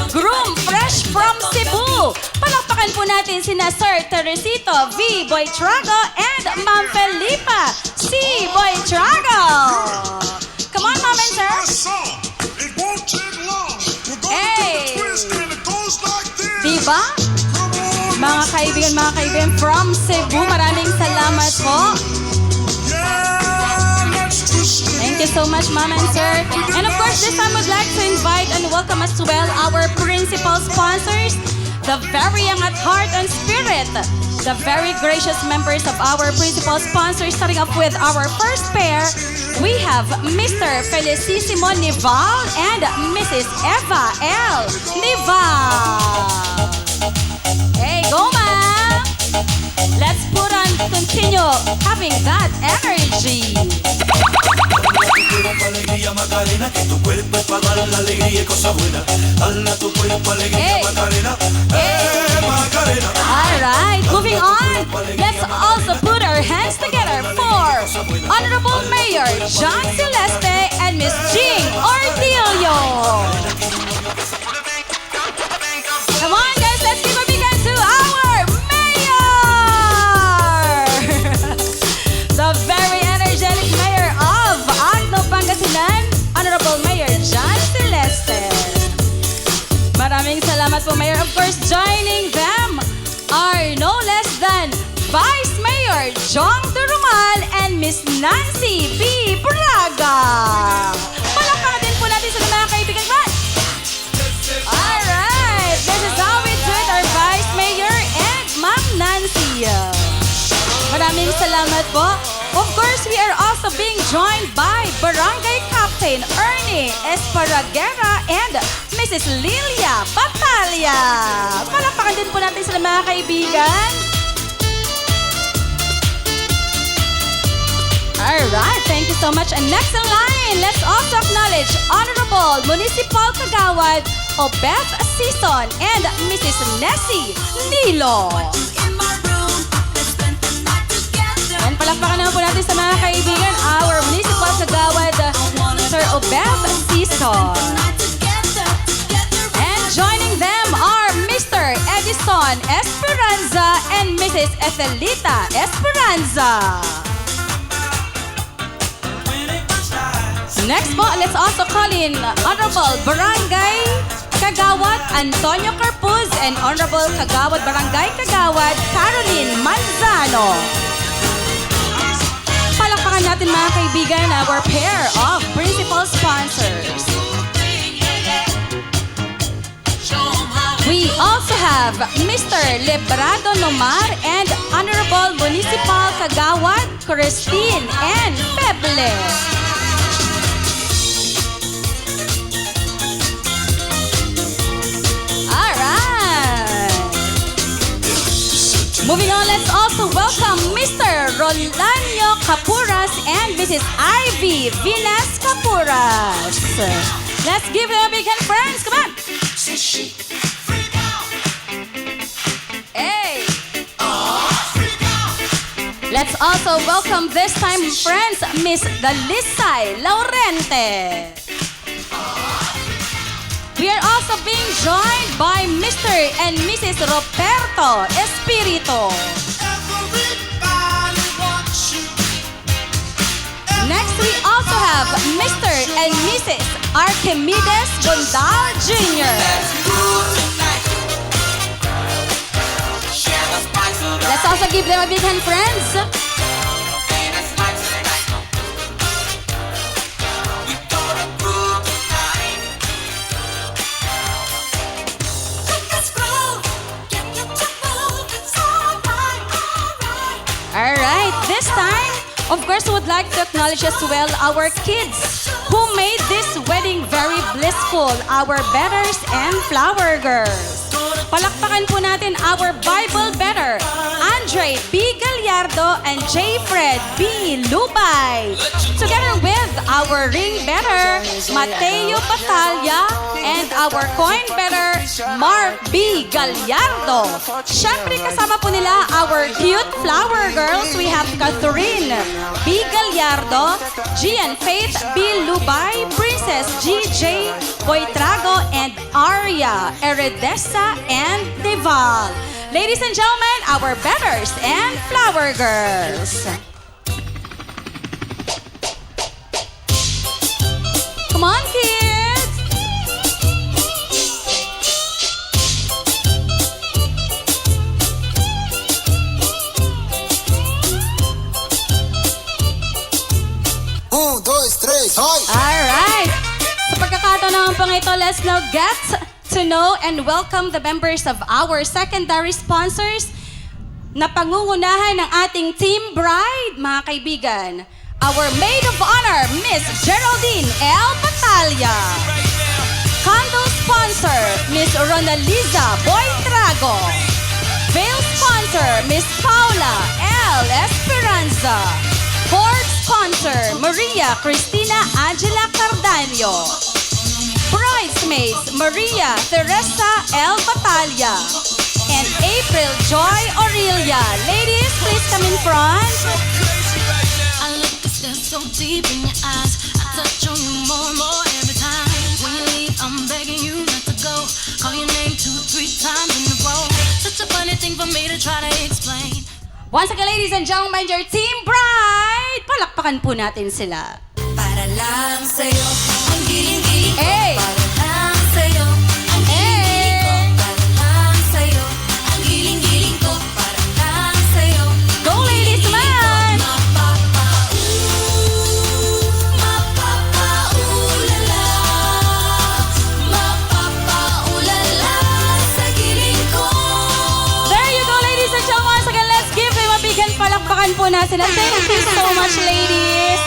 groom fresh from Cebu. Palakpakan po natin sina Sir Teresito V. Boytrago and Ma'am Felipa C. Boytrago. Come on, Ma'am and Sir. Hey! Diba? Mga kaibigan from Cebu, maraming salamat po. Thank you so much, Ma'am and Sir. And of course, this time I would like to invite and welcome as well our principal sponsors, the very young at heart and spirit, the very gracious members of our principal sponsors, starting off with our first pair. We have Mr. Felicissimo Nival and Mrs. Eva L. Nival. Hey, go, ma'am! Let's put on, continue having that energy. Alright, moving on. Let's also put our hands together for Honorable Mayor John Celeste and Miss Jean Ordilio. Come on, guys, let's give a big hand to our mayor! The very energetic mayor of Agno, Pangasinan, Honorable Mayor John Celeste. Maraming salamat po, Mayor. Of course, joining them are no less than Vice Mayor Jong Durumal and Miss Nancy B. Braga. Palakpakan din po natin sa mga kaibigan ba? Alright, this is how we do it, our Vice Mayor and Ma'am Nancy. Maraming salamat po. Of course, we are also being joined by Barangay Captain Ernie Esparraguera and Mrs. Lilia Batalya. Palakpakan din po natin sa mga kaibigan. Alright, thank you so much. And next in line, let's also acknowledge Honorable Honorable Municipal Kagawad Obeth Season and Mrs. Nessie Nilo. And palakpakan naman po natin sa mga kaibigan, our Municipal Kagawad, Sir Obeth Season. And joining them are Mr. Edison Esperanza and Mrs. Ethelita Esperanza. Next po, let's also call in Honorable Barangay Kagawad Antonio Carpuz and Honorable Kagawad Barangay Kagawad Caroline Manzano. Palakpakan natin mga kaibigan our pair of principal sponsors. We also have Mr. Lebrado Nomar and Honorable Municipal Kagawad Christine and Peble. Moving on, let's also welcome Mr. Rolanio Capuras and Mrs. Ivy Vinas Capuras. Let's give them a big hand, friends. Come on. Hey. Let's also welcome this time, friends, Miss Dalisay Laurente. We are also being joined by Mr. and Mrs. Roberto Espirito. Next, we also have Mr. and Mrs. Archimedes Bondal Jr. Let's also give them a big hand, friends. Alright, this time, of course, we would like to acknowledge as well our kids who made this wedding very blissful, our betters and flower girls. Palakpakan po natin our Bible better, Andre B. Gallardo and J. Fred B. Lubay. Together with our ring better, Mateo Batalya, and our coin better, Mark B. Gallardo. Siyempre kasama po nila our cute flower girls. We have Catherine B. Gallardo, G. and Faith B. Lubay, Princess G.J. Boitrago, and Arya Eredesa and Deval. Ladies and gentlemen, our betters and flower girls. Come on, kids! Alright! Sa pagkakataon naman pang ito, let's now get to know and welcome the members of our secondary sponsors na pangungunahan ng ating Team Bride, mga kaibigan. Our Maid of Honor, Miss Geraldine L. Batalya. Condo sponsor, Miss Ronaliza Boitrago. Veil sponsor, Miss Paula L. Esperanza. Board sponsor, Maria Cristina Angela Cardanio. Bridesmaids, Maria Teresa L. Batalya. And April Joy Aurelia. Ladies, please come in front. I look to stare so deep in your eyes. I touch on you more and more every time. When you leave, I'm begging you not to go. Call your name 2-3 times in a row. Such a funny thing for me to try to explain. Once again, ladies and gentlemen, your Team Bride! Palakpakan po natin sila. Para lang sa'yo, ang giling-giling ko. Hey! Para lang sa'yo, ang giling-giling ko. Para lang sa'yo, ang giling-giling ko. Para lang sa'yo. Go, ladies man! Mapapa-ulala. Mapapa-ulala sa giling ko. There you go, ladies and gentlemen. Once again, let's give him a big hand. Palakpakan po na sila. Thank you so much, ladies.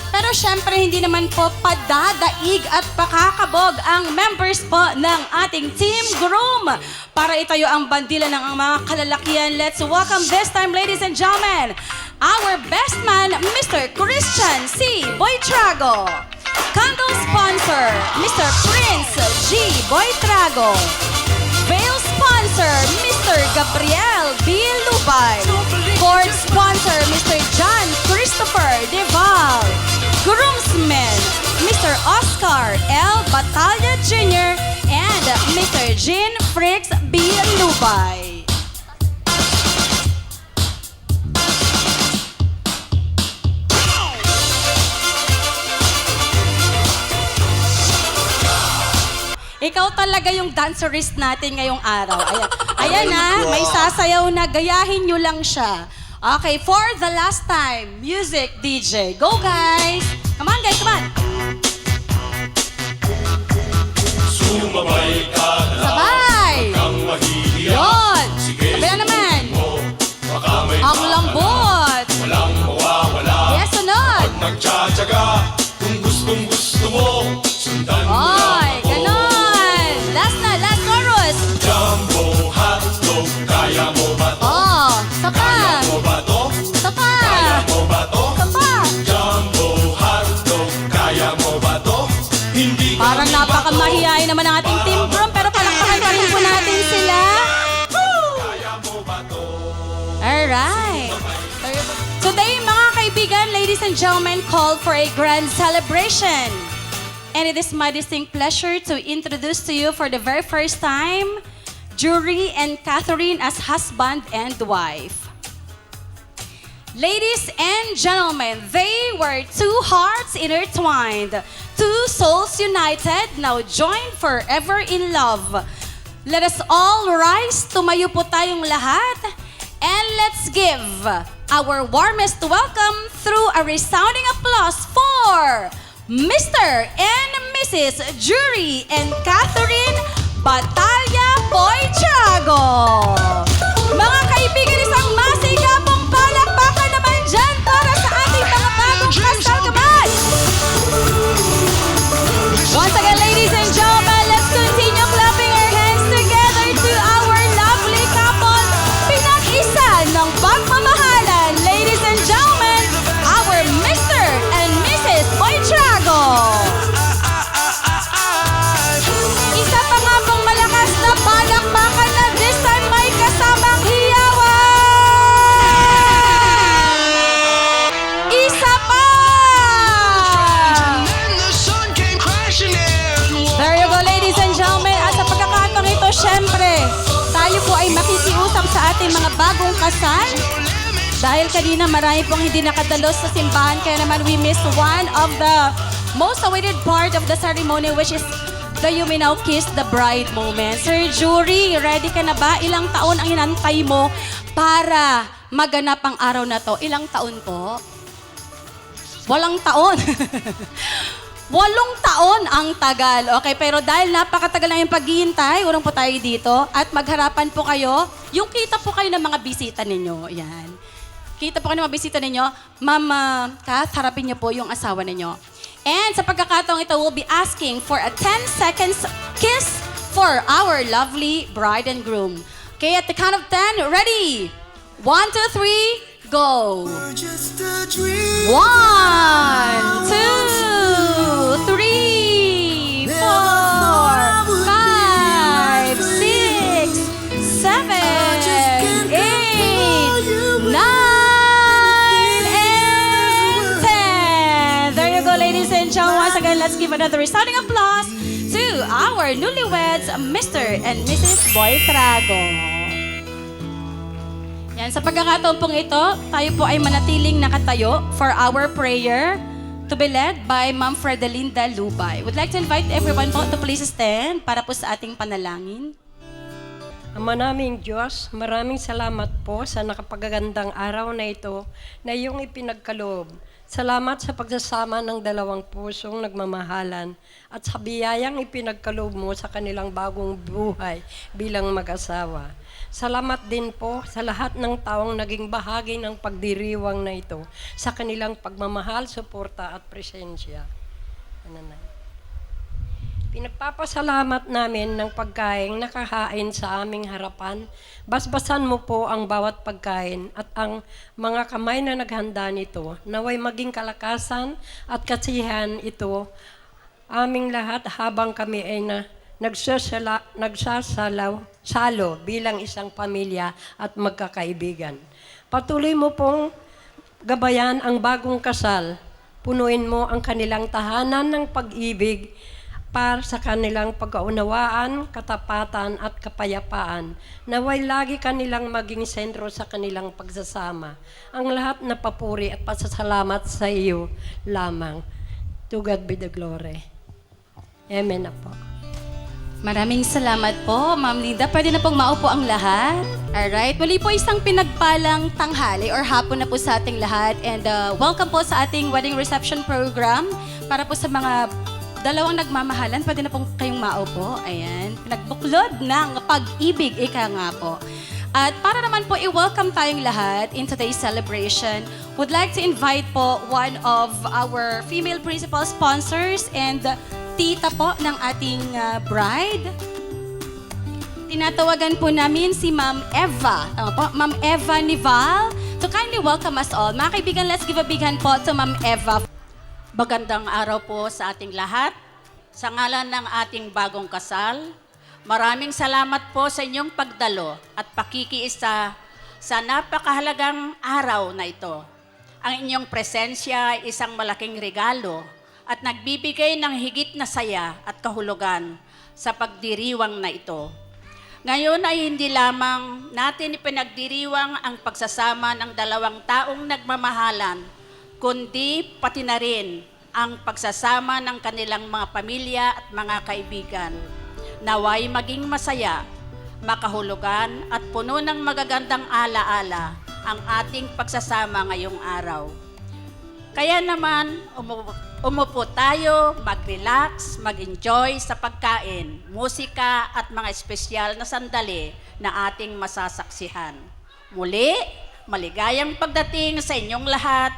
Pero syempre, hindi naman po padadaig at pakakabog ang members po ng ating Team Groom. Para itayo ang bandila ng mga kalalakihan, let's welcome this time, ladies and gentlemen, our best man, Mr. Christian C. Boitrago. Candle sponsor, Mr. Prince G. Boytrago. Veil sponsor, Mr. Gabriel B. Lubay. Cord sponsor, Mr. John Christopher Deval. Groomsmen, Mr. Oscar L. Batalla Jr. and Mr. Jean Fricks B. Lubay. Ikaw talaga yung dancerist natin ngayong araw. Ayan, ayan na, may sasayaw na, gayahin nyo lang siya. Okay, for the last time, music DJ. Go guys! Come on guys, come on! Sumabay ka na Sabay! kang mahihiya. Yun! Sige, Sabay na naman! baka may Ang lambot! walang mawawala. Yes, sunod! Pag nagtsatsaga, kung gusto mo, sundan mo lang Oy, ako. ganon! Last na, last chorus! Jumbo hotdog, kaya mo ba to? Oh, isa pa! Kaya mo ba to? Isa pa! Kaya mo ba to? Isa pa! Jumbo hotdog, kaya mo ba to? Hindi ka Parang napakamahiyain naman ang ating team Brum, pero palakpakan pa rin po natin sila. Alright. Today, mga kaibigan, ladies and gentlemen, called for a grand celebration. And it is my distinct pleasure to introduce to you for the very first time, Jury and Catherine as husband and wife. Ladies and gentlemen, they were two hearts intertwined, two souls united, now joined forever in love. Let us all rise, tumayo po tayong lahat, and let's give our warmest welcome through a resounding applause for Mr. and Mrs. Jury and Catherine Batalla Boytrago. Mga kaibigan, isang masigapong palakpakan naman dyan para sa ating mga bagong kasal. Come on! Once again, ladies and gentlemen, let's continue clapping our hands together to our lovely couple. Pinag-isa ng pagmamahalan, ladies and gentlemen, our Mr. and Mrs. Boytrago. Isa pa nga pong malakas na palakpakan na this time may kasamang hiyawan. Isa pa! There you go, ladies and gentlemen. At sa pagkakataong ito, syempre, tayo po ay makikiusap sa ating mga bagong kasal. Dahil kanina marami pong hindi nakadalos sa simbahan, kaya naman we missed one of the most awaited part of the ceremony, which is the you may now kiss the bride moment. Sir Jury, ready ka na ba? Ilang taon ang hinantay mo para maganap ang araw na to? Ilang taon po? Walang taon. 8 taon ang tagal. Okay, pero dahil napakatagal na yung paghihintay, urong po tayo dito at magharapan po kayo. Yung kita po kayo ng mga bisita ninyo. Yan. Kita po kayo ng mga bisita ninyo. Mama Kath, harapin niyo po yung asawa ninyo. And sa pagkakataong ito, we'll be asking for a 10 seconds kiss for our lovely bride and groom. Okay, at the count of 10, ready? 1, 2, 3, go! 1, 2, 3, 4, 5, 6, 7, 8, 9, and 10. There you go, ladies and gentlemen. Once again, let's give another resounding applause to our newlyweds, Mr. and Mrs. Boytrago. Yan, sa pagkakataon pong ito, tayo po ay manatiling nakatayo for our prayer to be led by Ma'am Fredelinda Lubay. Would like to invite everyone po to please stand para po sa ating panalangin. Ama naming Diyos, maraming salamat po sa nakapagagandang araw na ito na iyong ipinagkaloob. Salamat sa pagsasama ng dalawang pusong nagmamahalan at sa biyayang ipinagkaloob mo sa kanilang bagong buhay bilang mag-asawa. Salamat din po sa lahat ng taong naging bahagi ng pagdiriwang na ito sa kanilang pagmamahal, suporta at presensya. Pinagpapasalamat namin ng pagkain nakahain sa aming harapan. Basbasan mo po ang bawat pagkain at ang mga kamay na naghanda nito. Naway maging kalakasan at kasiyahan ito aming lahat habang kami ay nagsasalo bilang isang pamilya at magkakaibigan. Patuloy mo pong gabayan ang bagong kasal. Punuin mo ang kanilang tahanan ng pag-ibig para sa kanilang pagkaunawaan, katapatan at kapayapaan. Naway lagi kanilang maging sentro sa kanilang pagsasama. Ang lahat na papuri at pasasalamat sa iyo lamang. To God be the glory. Amen na po. Maraming salamat po, Ma'am Linda. Pwede na pong maupo ang lahat. Alright, muli po isang pinagpalang tanghali or hapon na po sa ating lahat. And welcome po sa ating wedding reception program. Para po sa mga dalawang nagmamahalan, pwede na pong kayong maupo. Ayan, pinagbuklod ng pag-ibig, ika nga po. At para naman po i-welcome tayong lahat in today's celebration, would like to invite po one of our female principal sponsors and tita po ng ating bride. Tinatawagan po namin si Ma'am Eva. Tama po, Ma'am Eva Nival. To kindly welcome us all. Mga kaibigan, let's give a big hand po to Ma'am Eva. Magandang araw po sa ating lahat. Sa ngalan ng ating bagong kasal, maraming salamat po sa inyong pagdalo at pakikiisa sa napakahalagang araw na ito. Ang inyong presensya ay isang malaking regalo at nagbibigay ng higit na saya at kahulugan sa pagdiriwang na ito. Ngayon ay hindi lamang natin ipinagdiriwang ang pagsasama ng dalawang taong nagmamahalan, kundi pati na rin ang pagsasama ng kanilang mga pamilya at mga kaibigan. Naway maging masaya, makahulugan at puno ng magagandang alaala ang ating pagsasama ngayong araw. Kaya naman, umupo tayo, mag-relax, mag-enjoy sa pagkain, musika at mga espesyal na sandali na ating masasaksihan. Muli, maligayang pagdating sa inyong lahat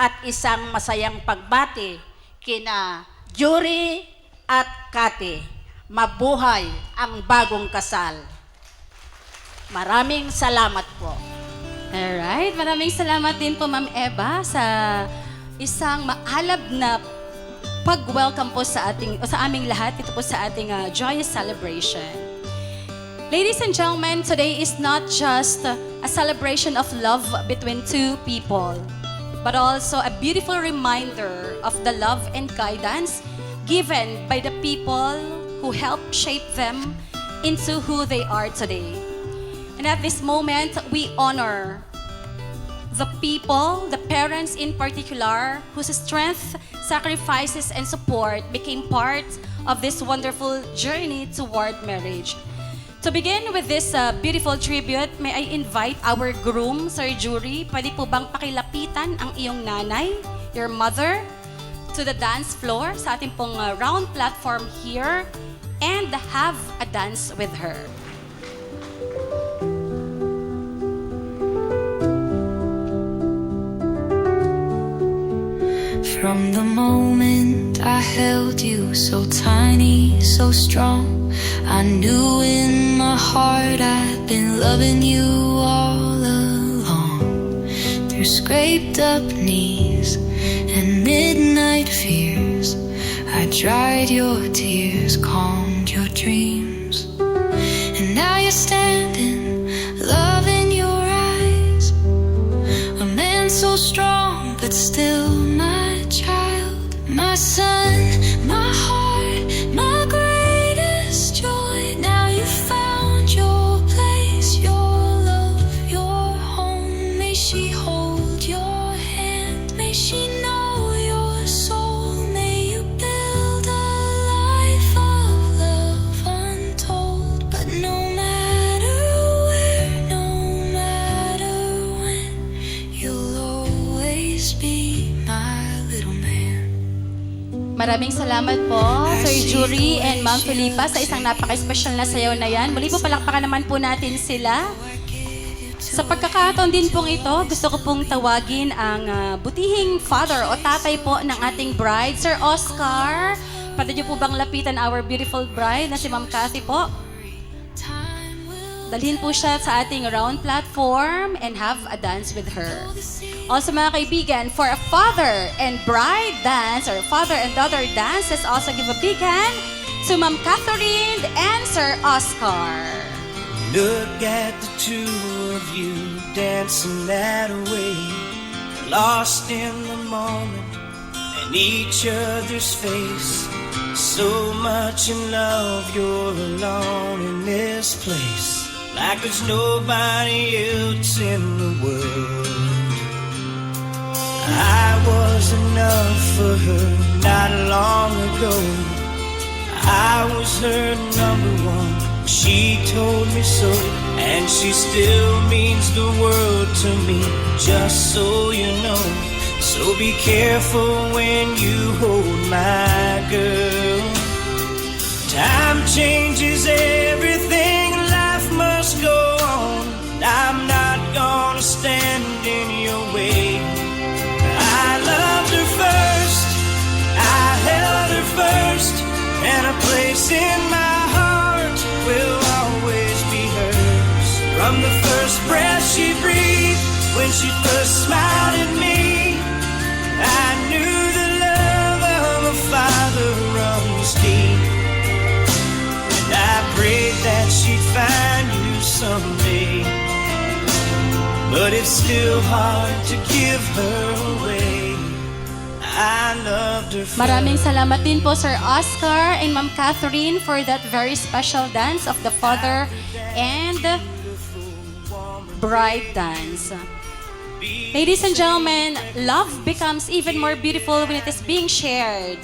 at isang masayang pagbati kina Jury at Kati. Mabuhay ang bagong kasal. Maraming salamat po. Alright, maraming salamat din po Ma'am Eva sa isang maalab na pag-welcome po sa aming lahat dito po sa ating joyous celebration. Ladies and gentlemen, today is not just a celebration of love between two people, but also a beautiful reminder of the love and guidance given by the people who helped shape them into who they are today. And at this moment, we honor the people, the parents in particular, whose strength, sacrifices, and support became part of this wonderful journey toward marriage. To begin with this beautiful tribute, may I invite our groom, Sir Jury. Pwede po bang pakilapitan ang iyong nanay, your mother, to the dance floor sa ating pong round platform here and have a dance with her. From the moment I held you so tiny, so strong, I knew in my heart I'd been loving you all along. Through scraped up knees and midnight fears, I dried your tears, calmed your dreams. And now you're standing, love in your eyes, a man so strong but still my child, my son, my heart, my greatest joy. Now you found your place, your love, your home. May she hold your hand, may she know your soul. May you build a life of love untold. But no matter where, no matter when, you'll always be my little man. Maraming salamat po, Sir Jury and Ma'am Felipa, sa isang napaka-special na sayaw na yan. Muli po, palakpakan naman po natin sila. Sa pagkakataon din pong ito, gusto ko pong tawagin ang butihing father o tatay po ng ating bride, Sir Oscar. Pwede niyo po bang lapitan our beautiful bride na si Ma'am Cathy po? dalhin po siya sa ating round platform and have a dance with her. Also mga kaibigan, for a father and bride dance or father and daughter dance, let's also give a big hand to Ma'am Catherine and Sir Oscar. Look at the two of you dancing that way, lost in the moment and each other's face. So much in love, you're alone in this place, like there's nobody else in the world. I was enough for her not long ago. I was her number one, she told me so, and she still means the world to me, just so you know. So be careful when you hold my girl. Time changes everything, life must go on. I'm not gonna stand in your way. I loved her first, I held her first, and a place in my heart will always be hers. From the first breath she breathed, when she first smiled at me, I knew the love of a father runs deep. And I prayed that she'd find you someday, but it's still hard to give her away. I loved her first. Maraming salamat din po Sir Oscar and Ma'am Catherine for that very special dance of the father and bride dance. Ladies and gentlemen, love becomes even more beautiful when it is being shared,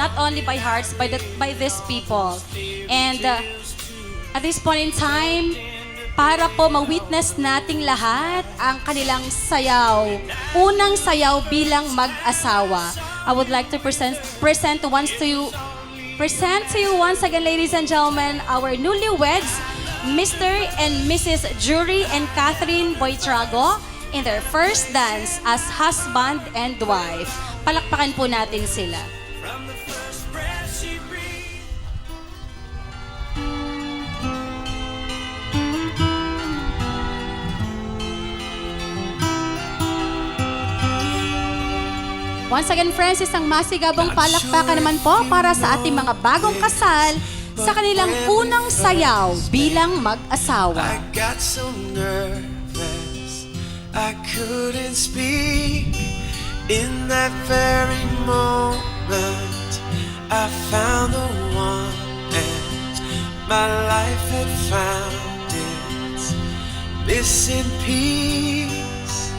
not only by hearts, by these people. And at this point in time, para po ma-witness nating lahat ang kanilang sayaw, unang sayaw bilang mag-asawa. I would like to present to you once again, ladies and gentlemen, our newlyweds, Mr. and Mrs. Jury and Catherine Boitrago, in their first dance as husband and wife. Palakpakan po natin sila. Once again, friends, isang masigabong palakpakan naman po para sa ating mga bagong kasal sa kanilang unang sayaw bilang mag-asawa. I got so nervous, I couldn't speak. In that very moment, I found the one, and my life had found its missing piece.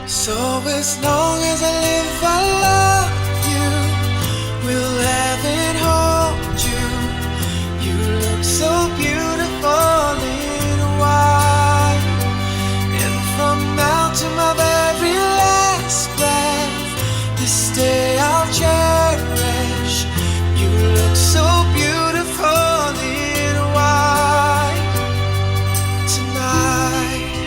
So as long as I live, I love you, will have and hold you. You look so beautiful in white, and from now to my very last breath, this day I'll cherish. You look so beautiful in white tonight.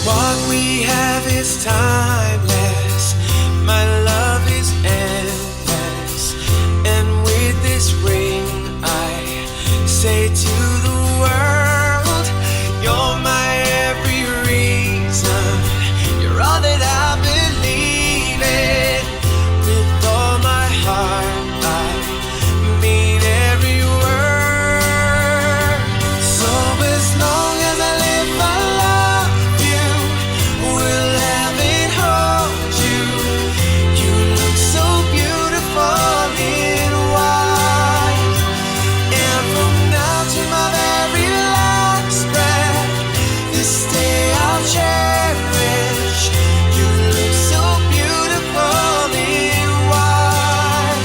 What we have is timeless, my love is endless, and with this ring I say to the world, you're my every reason, you're all that I believe in. With all my heart I mean every word. So as long as I live, I love you, will have and hold you. You look so beautiful in white, and from now to my very last breath, this day I'll cherish. You look so beautiful in white.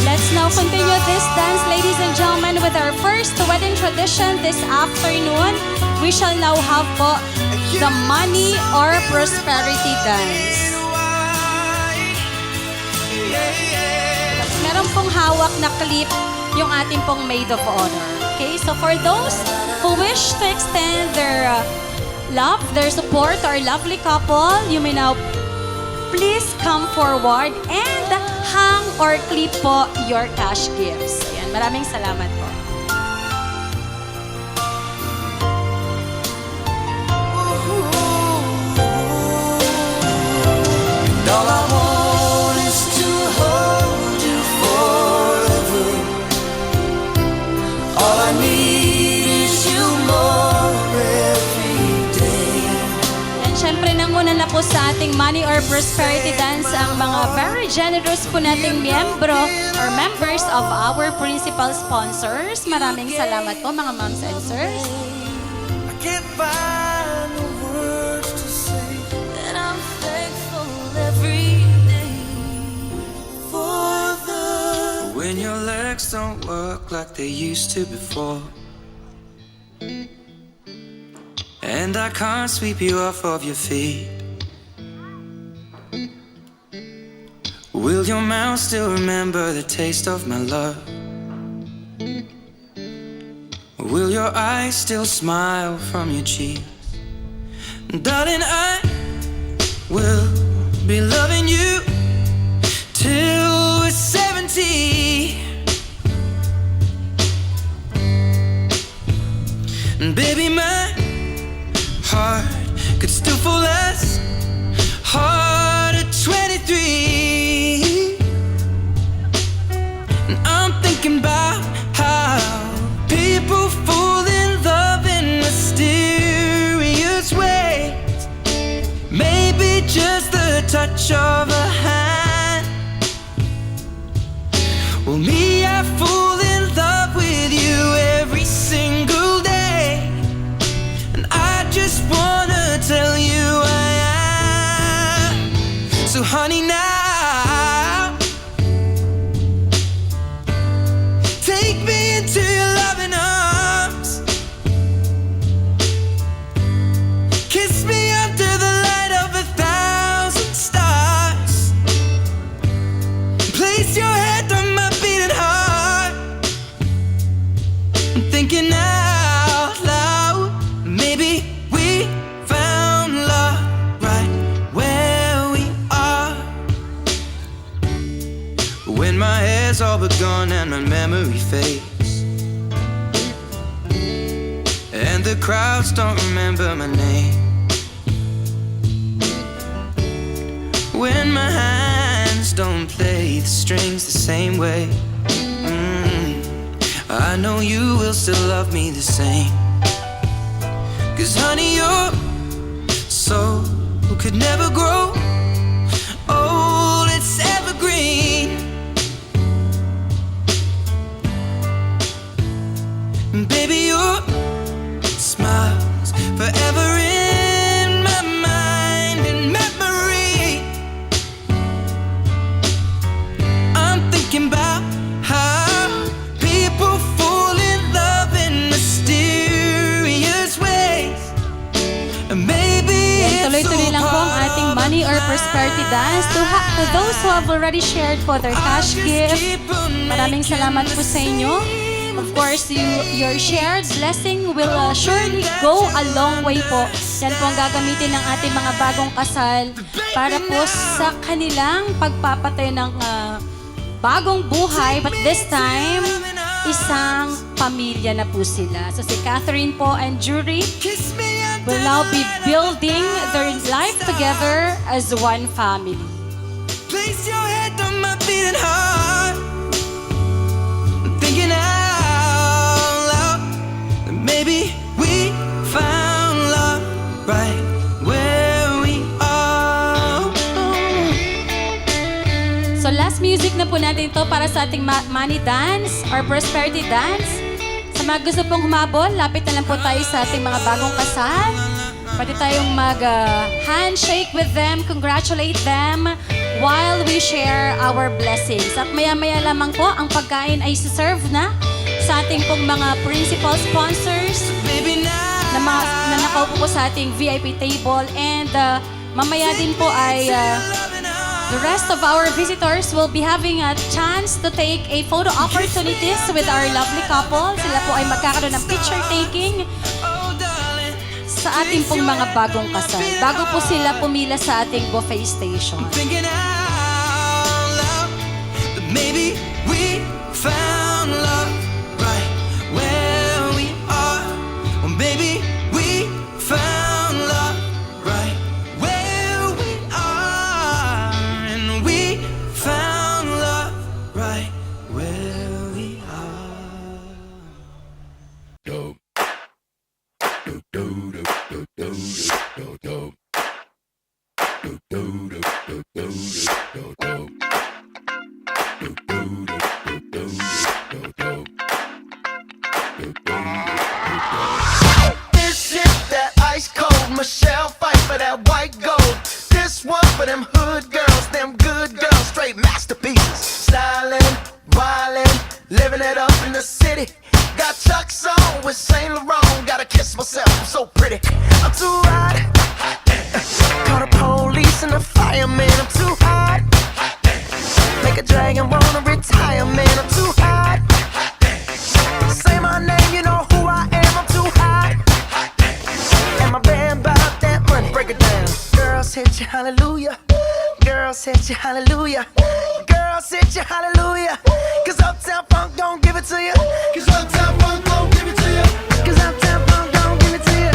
Let's now continue this dance, ladies and gentlemen, with our first wedding tradition this afternoon. We shall now have po the money or prosperity dance. Meron pong hawak na clip yung ating pong maid of honor. Okay, so for those who wish to extend their love, their support to our lovely couple, you may now please come forward and hang or clip po your cash gifts. Ayan, maraming salamat po. And all I want is to hold you forever. All I need is you more every day. And syempre nanguna na po sa ating Money or Prosperity Dance ang mga very generous po nating miyembro or members of our principal sponsors. Maraming salamat po mga moms and sirs. I can't find the words to say that I'm thankful every day for the when your legs don't work like they used to before. And I can't sweep you off of your feet. Will your mouth still remember the taste of my love? Will your eyes still smile from your cheeks? Darling, I will be loving you till we're 70. And baby, my heart could still fall as hard at 23. And I'm thinking about how people fall in love in mysterious ways. Maybe just the touch of a hand. Well, me, I fall in love with you every single day. And I just wanna tell you I am. So honey, now take me into your loving arms. Kiss me under the light of 1,000 stars. Place your head on my beating heart. I'm thinking out loud. Maybe we found love right where we are. When my hair's all but gone and my memory fades, and the crowds don't remember my name, when my hands don't play the strings the same way, I know you will still love me the same. 'Cause honey, your soul could never grow old, it's evergreen. And baby, your smile's forever in my mind and memory. I'm thinking about how people fall in love in mysterious ways. And maybe Yan, tuloy-tuloy lang po ang ating Money or Prosperity Dance. To those who have already shared for their cash gift, maraming salamat po sa inyo. Of course, your shared blessing will surely go a long way po. Yan po ang gagamitin ng ating mga bagong kasal para po sa kanilang pagpapatay ng bagong buhay. But this time, isang pamilya na po sila. So si Catherine po and Jury will now be building their life together as one family. Place your head on my beating heart. I'm thinking out loud that maybe we found love right where we are. So last music na po natin to para sa ating money dance or prosperity dance. Sa mga gusto pong humabol, lapit na lang po tayo sa ating mga bagong kasal. Pwede tayong mag-handshake with them, congratulate them while we share our blessings. At maya-maya lamang po, ang pagkain ay serve na sa ating pong mga principal sponsors na nakaupo po sa ating VIP table. And mamaya din po ay the rest of our visitors will be having a chance to take a photo opportunities with our lovely couple. Sila po ay magkakaroon ng picture taking sa ating pong mga bagong kasal. Bago po sila pumila sa ating buffet station. Thinking out loud that maybe we found love right where we are. Or maybe we found love right where we are. And we found love right where we are. This is that ice cold Michelle fight for that white gold. This one for them hood girls, them good girls, straight masterpieces. Styling, wildin', living it up in the city. Got Chuck's on with Saint Laurent. Gotta kiss myself, I'm so pretty. I'm too hot. Call the police and the fireman. I'm too hot. Make a dragon wanna retire, man. I'm too hot. Say my name, you know who I am. I'm too hot. And my band bought that money. Break it down. Girls hit you, hallelujah. Girls hit you, hallelujah. Girls hit you, hallelujah. Cause Uptown Funk don't give it to you. Cause Uptown Funk don't give it to you. Cause Uptown Funk don't give it to you.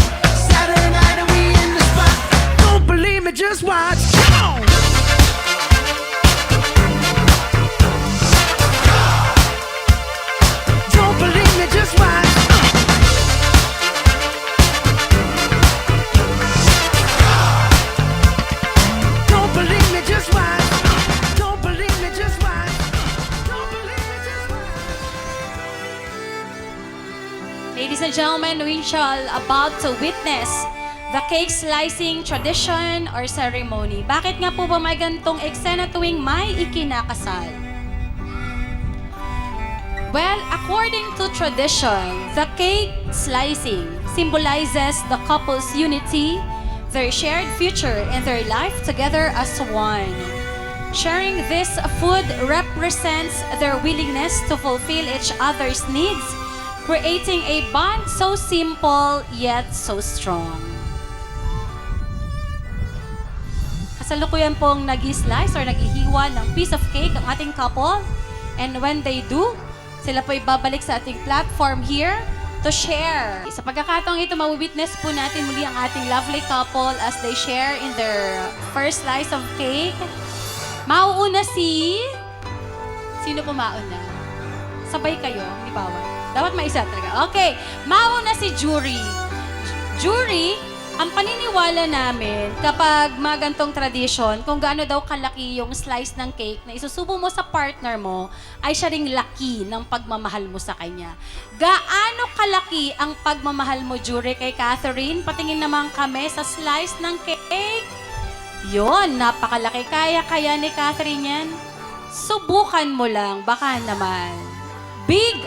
Saturday night and we in the spot. Don't believe me, just watch. Come on. Don't believe me, just watch. Don't believe me, just watch. Don't believe me, just watch. Don't believe me, just watch. Ladies and gentlemen, we shall about to witness the cake slicing tradition or ceremony. Bakit nga po ba may gantong eksena tuwing may ikinakasal? Well, according to tradition, the cake slicing symbolizes the couple's unity, their shared future, and their life together as one. Sharing this food represents their willingness to fulfill each other's needs, creating a bond so simple yet so strong. Kasalukuyan pong nag-slice or nag-ihiwa ng piece of cake ang ating couple. And when they do, sila po ibabalik sa ating platform here to share. Sa pagkakataong ito, mawitness po natin muli ang ating lovely couple as they share in their first slice of cake. Mauuna si... Sino po mauna? Sabay kayo, hindi bawal. Dapat maisa talaga. Okay, mauuna si Jury. Jury, ang paniniwala namin kapag magantong tradisyon, kung gaano daw kalaki yung slice ng cake na isusubo mo sa partner mo, ay siya ring laki ng pagmamahal mo sa kanya. Gaano kalaki ang pagmamahal mo, Jury, kay Catherine? Patingin naman kami sa slice ng cake. Yon, napakalaki. Kaya ni Catherine yan? Subukan mo lang, baka naman. Big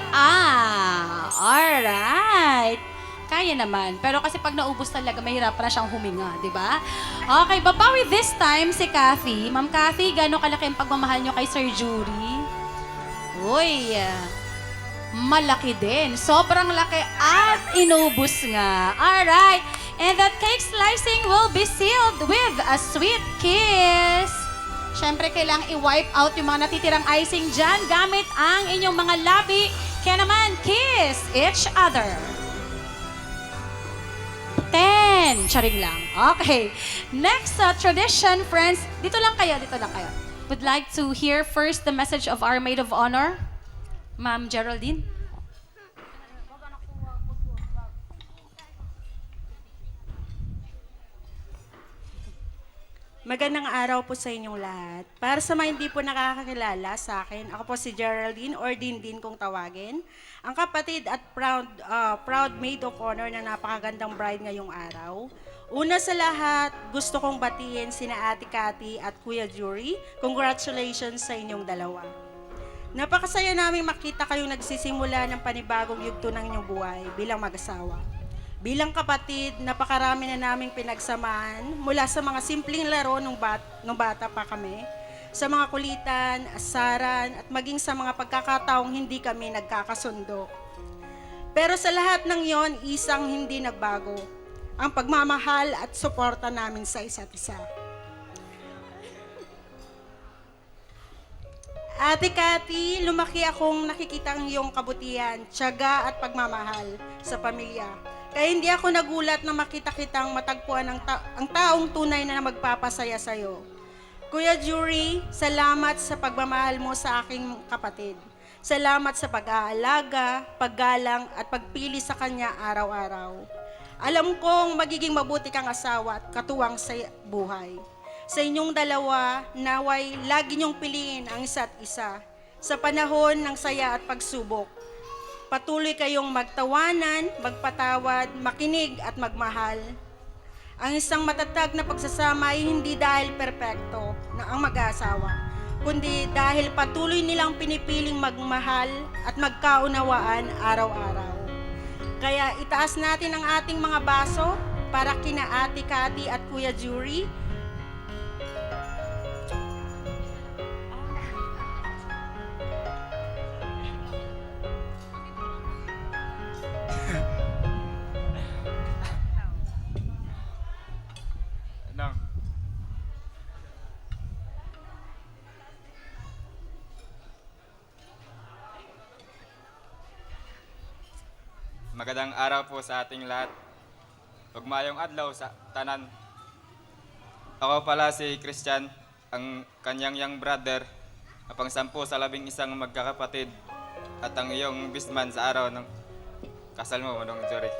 alright. Kaya naman. Pero kasi pag naubos talaga, mahirap na siyang huminga, di ba? Okay, babawi this time si Cathy. Ma'am Cathy, gano'ng kalaki ang pagmamahal niyo kay Sir Jury? Uy, malaki din. Sobrang laki at inubos nga. Alright. And that cake slicing will be sealed with a sweet kiss. Siyempre, kailangang i-wipe out yung mga natitirang icing dyan gamit ang inyong mga labi. Kaya naman, kiss each other. 10. Charing lang. Okay. Next tradition, friends. Dito lang kayo. Would like to hear first the message of our maid of honor, Ma'am Geraldine. Magandang araw po sa inyong lahat. Para sa mga hindi po nakakakilala sa akin, ako po si Geraldine or Dindin kung tawagin, ang kapatid at proud maid of honor na napakagandang bride ngayong araw. Una sa lahat, gusto kong batiin sina Ate Cathy at Kuya Jury. Congratulations sa inyong dalawa. Napakasaya naming makita kayong nagsisimula ng panibagong yugto ng inyong buhay bilang mag-asawa. Bilang kapatid, napakarami na naming pinagsamaan mula sa mga simpleng laro nung bata pa kami, sa mga kulitan, asaran, at maging sa mga pagkakataong hindi kami nagkakasundo. Pero sa lahat ng yon, isang hindi nagbago. ang pagmamahal at suporta namin sa isa't isa. Ate Cathy, lumaki akong nakikita ang iyong kabutihan, tiyaga at pagmamahal sa pamilya. Kaya hindi ako nagulat na makita kitang matagpuan ang taong tunay na magpapasaya sa'yo. Kuya Jury, salamat sa pagmamahal mo sa aking kapatid. Salamat sa pag-aalaga, paggalang at pagpili sa kanya araw-araw. Alam kong magiging mabuti kang asawa at katuwang sa buhay. Sa inyong dalawa, naway lagi niyong piliin ang isa't isa. Sa panahon ng saya at pagsubok, patuloy kayong magtawanan, magpatawad, makinig at magmahal. Ang isang matatag na pagsasama ay hindi dahil perpekto na ang mag-aasawa, kundi dahil patuloy nilang pinipiling magmahal at magkaunawaan araw-araw. Kaya itaas natin ang ating mga baso para kina Ate Cathy at Kuya Jury. Magandang araw po sa ating lahat. Ugmayong adlaw sa tanan. Ako pala si Christian, ang kanyang young brother, apang 10 sa 11 magkakapatid, at ang iyong bestman sa araw ng kasal mo, Manong Jory.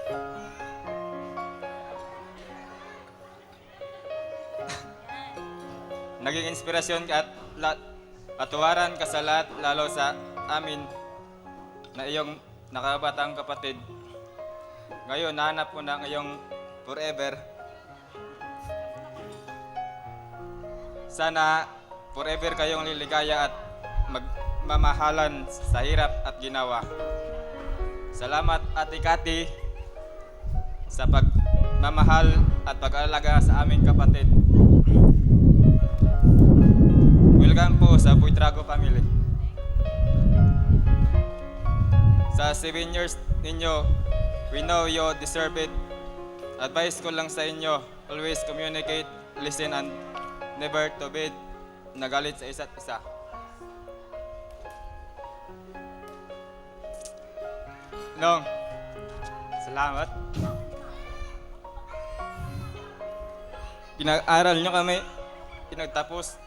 Naging inspirasyon at patuwaran ka sa lahat, lalo sa amin na iyong nakabatang kapatid. Ngayon, nahanap mo na ang iyong forever. Sana forever kayong liligaya at magmamahalan sa hirap at ginawa. Salamat, Ate Cathy, sa pagmamahal at pag-aalaga sa aming kapatid. Welcome po sa Buitrago family. Sa 7 years ninyo, we know you deserve it. Advice ko lang sa inyo, always communicate, listen, and never to be nagalit sa isa't isa. Nong, salamat. Pinag-aral nyo kami, pinagtapos.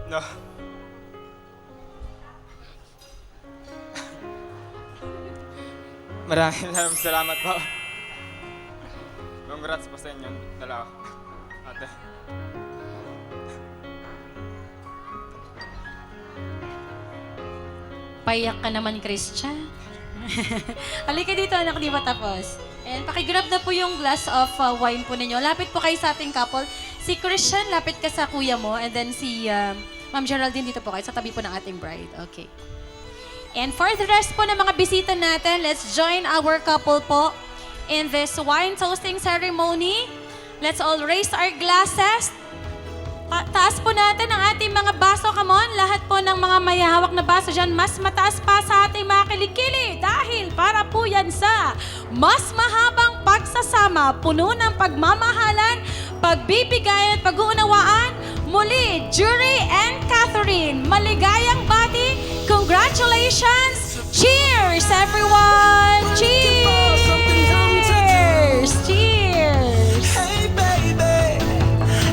No. Maraming salamat po. Congrats po sa inyong dalawa. Ate. Payak ka naman, Christian. Halika dito, anak, di ba tapos? And pakigrab na po yung glass of wine po ninyo. Lapit po kayo sa ating couple. Si Christian, lapit ka sa kuya mo. And then si Ma'am Geraldine, dito po kayo sa tabi po ng ating bride. Okay. And for the rest po ng mga bisita natin, let's join our couple po in this wine toasting ceremony. Let's all raise our glasses. Taas po natin ang ating mga baso. Come on, lahat po ng mga mayahawak na baso dyan, mas mataas pa sa ating mga kilikili. Dahil para po yan sa mas mahabang pagsasama, puno ng pagmamahalan, pagbibigayan at pag-uunawaan. Muli, Jury and Catherine, maligayang bati. Congratulations! Cheers, everyone! Cheers! Cheers! Hey baby,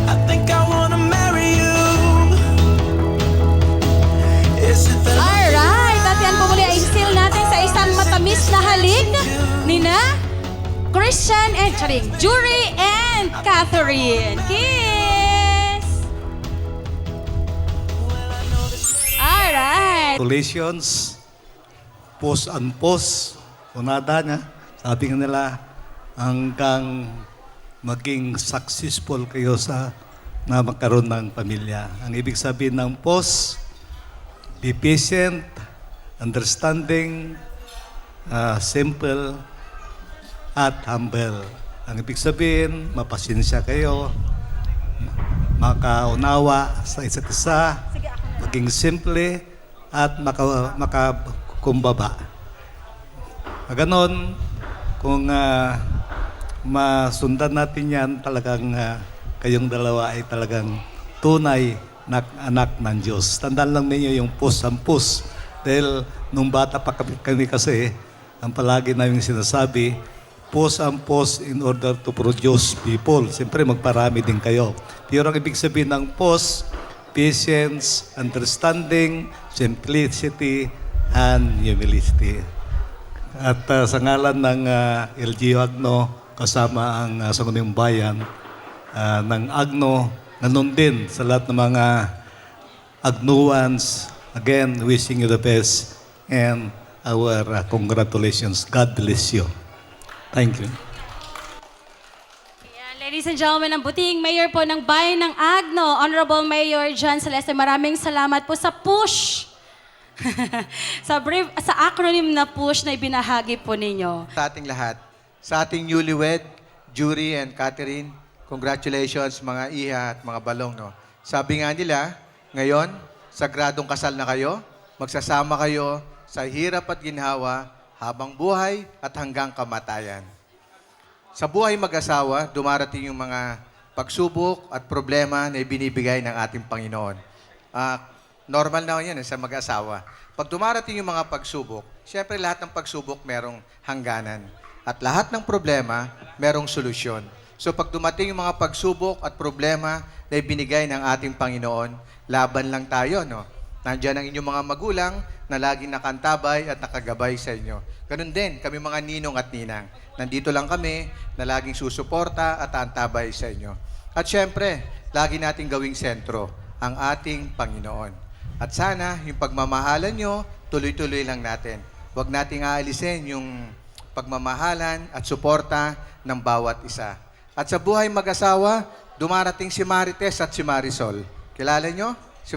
I think I wanna marry you. Is it the Alright, at yan po muli ay seal natin sa isang matamis na halik ni na Christian and Jury and Catherine. Kiss! Alright. Congratulations, post and post, unada niya, sabi nila, hanggang maging successful kayo sa na magkaroon ng pamilya. Ang ibig sabihin ng post, be patient, understanding, simple, at humble. Ang ibig sabihin, mapasensya kayo, makaunawa sa isa't isa, maging simple, at makakumbaba. Ganon, kung masundan natin yan, talagang kayong dalawa ay talagang tunay na anak ng Diyos. Tandaan lang ninyo yung pus ang pus. Dahil nung bata pa kami kasi, ang palagi namin sinasabi, pus ang pus in order to produce people. Siyempre, magparami din kayo. Pero ang ibig sabihin ng pus, patience, understanding, simplicity, and humility. At sa ngalan ng LGU Agno, kasama ang Sangguniang Bayan ng Agno, nanon din sa lahat ng mga Agnuans. Again, wishing you the best and our congratulations. God bless you. Thank you. Ayan, ladies and gentlemen, ang buting mayor po ng Bayan ng Agno, Honorable Mayor John Celeste, maraming salamat po sa push. sa acronym na push na ibinahagi po ninyo. Sa ating lahat, sa ating newlywed, Jury and Catherine, congratulations mga iha at mga balong. No? Sabi nga nila, ngayon, sagradong kasal na kayo, magsasama kayo sa hirap at ginhawa habang buhay at hanggang kamatayan. Sa buhay mag-asawa, dumarating yung mga pagsubok at problema na ibinibigay ng ating Panginoon. Normal na yan sa mag-asawa. Pag dumarating yung mga pagsubok, siyempre lahat ng pagsubok merong hangganan. At lahat ng problema merong solusyon. So pag dumating yung mga pagsubok at problema na ibinigay ng ating Panginoon, laban lang tayo, no? Nandiyan ang inyong mga magulang na laging nakantabay at nakagabay sa inyo. Ganun din, kami mga ninong at ninang. Nandito lang kami na laging susuporta at antabay sa inyo. At syempre, lagi nating gawing sentro ang ating Panginoon. At sana, yung pagmamahalan nyo, tuloy-tuloy lang natin. Huwag nating aalisin yung pagmamahalan at suporta ng bawat isa. At sa buhay mag-asawa, dumarating si Marites at si Marisol. Kilala nyo? Si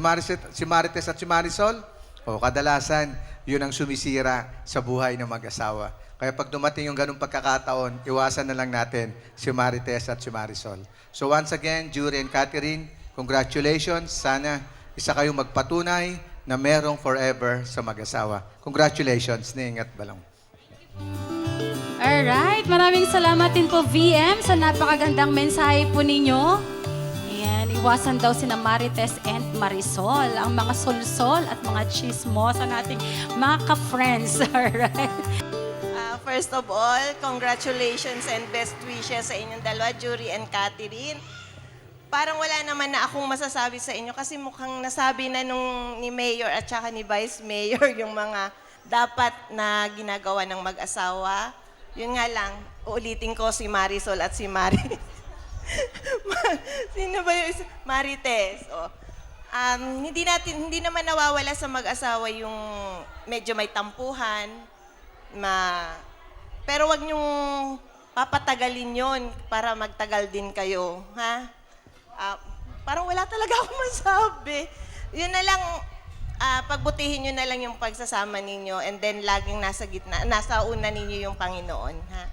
Marites at si Marisol? O, kadalasan, yun ang sumisira sa buhay ng mag-asawa. Kaya pag dumating yung ganung pagkakataon, iwasan na lang natin si Marites at si Marisol. So once again, Jury and Catherine, congratulations. Sana isa kayong magpatunay na merong forever sa mag-asawa. Congratulations, Ning at Balong. Alright, maraming salamat din po VM sa napakagandang mensahe po ninyo. Ayan, iwasan daw sina Marites and Marisol, ang mga solsol at mga chismos ang ating mga ka-friends. Alright. First of all, congratulations and best wishes sa inyong dalawa, Jury and Catherine. Parang wala naman na akong masasabi sa inyo kasi mukhang nasabi na nung ni Mayor at saka ni Vice Mayor yung mga dapat na ginagawa ng mag-asawa. Yun nga lang, uulitin ko si Marisol at si Sino ba yung Marites? Hindi naman nawawala sa mag-asawa yung medyo may tampuhan, pero wag niyong papatagalin yon para magtagal din kayo, ha? Parang wala talaga akong masabi. Yun na lang, pagbutihin nyo na lang yung pagsasama ninyo and then laging nasa gitna, nasa una ninyo yung Panginoon, ha?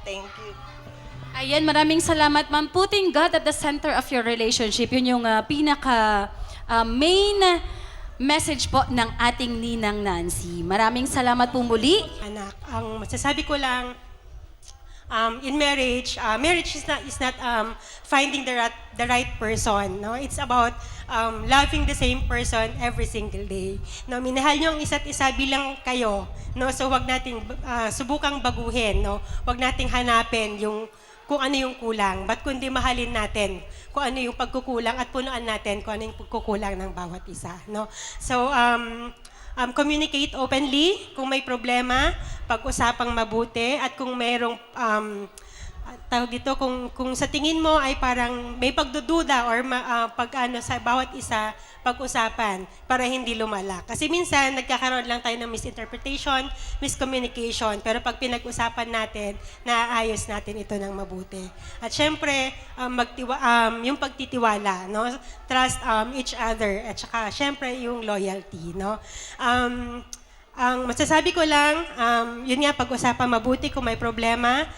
Thank you. Ayan, maraming salamat, ma'am. Putting God at the center of your relationship, yun yung pinaka main message po ng ating Ninang Nancy. Maraming salamat po muli. Anak, ang masasabi ko lang, in marriage, marriage is not finding the right person. No, it's about loving the same person every single day. No, minahal niyo ang isa't isa bilang kayo. No, so wag nating subukang baguhin. No, wag nating hanapin kung ano yung kulang, but kundi mahalin natin kung ano yung pagkukulang at punuan natin kung ano yung pagkukulang ng bawat isa. No, so communicate openly kung may problema, pag-usapang mabuti, at kung mayroong tawag dito, kung sa tingin mo ay parang may pagdududa or sa bawat isa, pag-usapan para hindi lumala. Kasi minsan nagkakaroon lang tayo ng misinterpretation, miscommunication, pero pag pinag-usapan natin, naaayos natin ito ng mabuti. At syempre, yung pagtitiwala, no? Trust each other, at saka syempre yung loyalty, no? Ang masasabi ko lang, yun nga, pag-usapan mabuti kung may problema,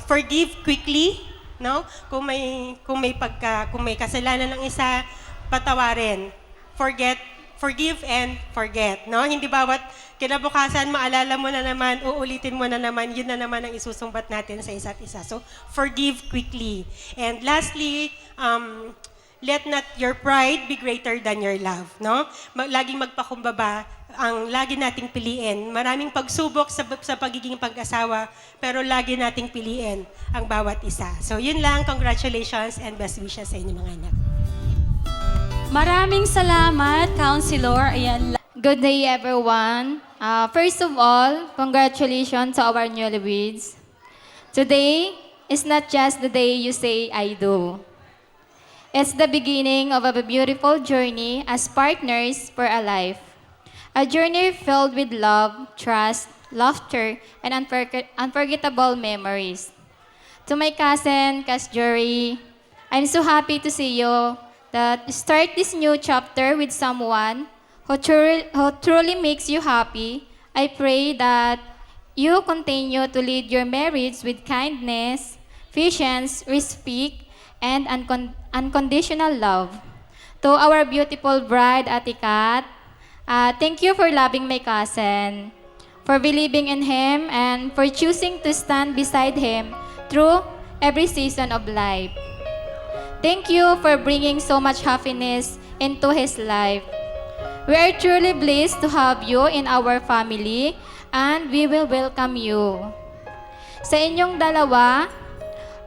forgive quickly, no? Kung may kasalanan ng isa, patawarin. Forget forgive and forget, no? Hindi bawat kinabukasan, maalala mo na naman, uulitin mo na naman, yun na naman ang isusumbat natin sa isa't isa. So, forgive quickly. And lastly, let not your pride be greater than your love, no? Laging magpakumbaba, ang lagi nating piliin. Maraming pagsubok sa pagiging pag-asawa, pero lagi nating piliin ang bawat isa. So, yun lang. Congratulations and best wishes sa inyo mga anak. Maraming salamat, Counselor. Ayan. Good day, everyone. First of all, congratulations to our newlyweds. Today is not just the day you say, I do. It's the beginning of a beautiful journey as partners for a life. A journey filled with love, trust, laughter, and unforgettable memories. To my cousin, Jory, I'm so happy to see you that start this new chapter with someone who truly makes you happy. I pray that you continue to lead your marriage with kindness, patience, respect, and unconditional love. To our beautiful bride, Ate Kat, thank you for loving my cousin, for believing in him, and for choosing to stand beside him through every season of life. Thank you for bringing so much happiness into his life. We are truly blessed to have you in our family, and we will welcome you. Sa inyong dalawa,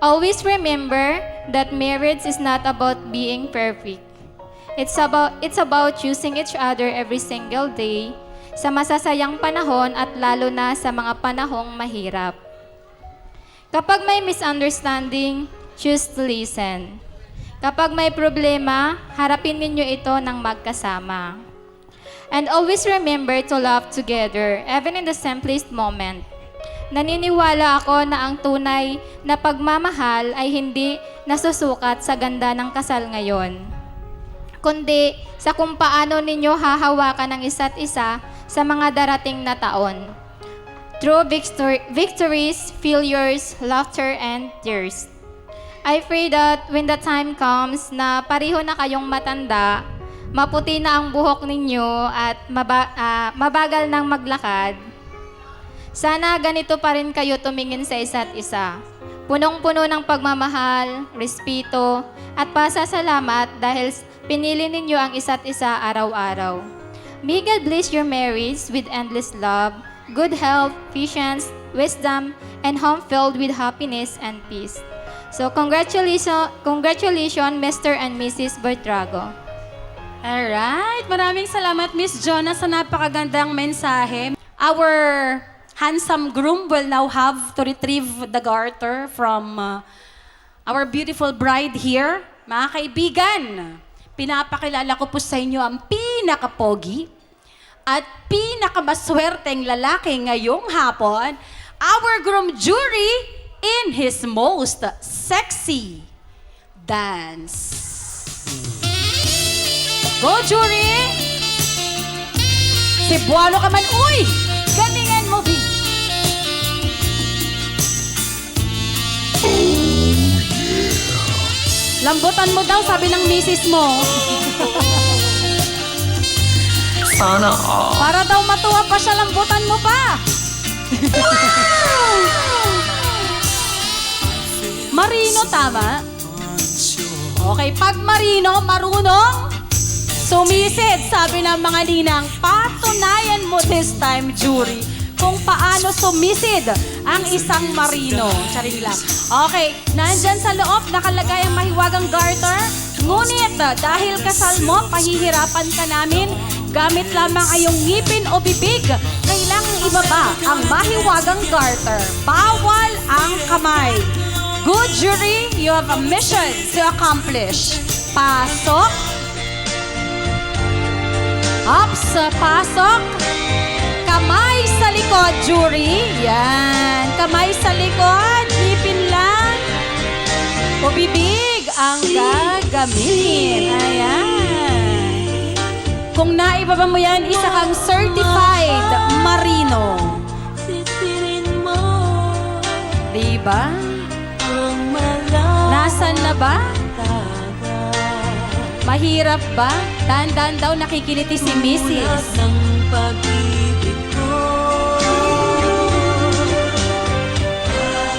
always remember that marriage is not about being perfect. It's about choosing each other every single day sa masasayang panahon at lalo na sa mga panahong mahirap. Kapag may misunderstanding, choose to listen. Kapag may problema, harapin ninyo ito ng magkasama. And always remember to love together, even in the simplest moment. Naniniwala ako na ang tunay na pagmamahal ay hindi nasusukat sa ganda ng kasal ngayon, kundi sa kung paano ninyo hahawakan ang isa't isa sa mga darating na taon. Through victories, failures, laughter, and tears. I pray that when the time comes na pareho na kayong matanda, maputi na ang buhok ninyo at mabagal nang maglakad, sana ganito pa rin kayo tumingin sa isa't isa. Punong-puno ng pagmamahal, respeto, at pasasalamat dahil pinili ninyo ang isa't isa araw-araw. May God bless your marriage with endless love, good health, patience, wisdom, and home filled with happiness and peace. So congratulations, Mr. and Mrs. Bertrago. Alright, maraming salamat, Miss Jonah, sa napakagandang mensahe. Our handsome groom will now have to retrieve the garter from our beautiful bride here. Mga kaibigan, pinapakilala ko po sa inyo ang pinakapogi at pinakamaswerteng lalaki ngayong hapon, our groom jury in his most sexy dance. Go, jury! Cebuano ka man, uy! Galingan mo, B! Lambutan mo daw, sabi ng misis mo. Sana all. Para daw matuwa pa siya, lambutan mo pa. Marino, tama? Okay, pag marino, marunong, sumisid, sabi ng mga ninang, patunayan mo this time, jury, kung paano sumisid ang isang marino. Charing lang. Okay, nandyan sa loob, nakalagay ang mahiwagang garter. Ngunit, dahil kasal mo, pahihirapan ka namin, gamit lamang ay yung ngipin o bibig. Kailangang ibaba ang mahiwagang garter. Bawal ang kamay. Good jury, you have a mission to accomplish. Pasok. Ups, pasok. Kamay sa likod, jury. Yan. Kamay sa likod. Ngipin lang. O bibig ang gagamitin. Ayan. Kung naibaba mo yan, isa kang certified marino. Diba? Nasaan na ba? Mahirap ba? Dahan-dahan daw nakikiliti si Mrs.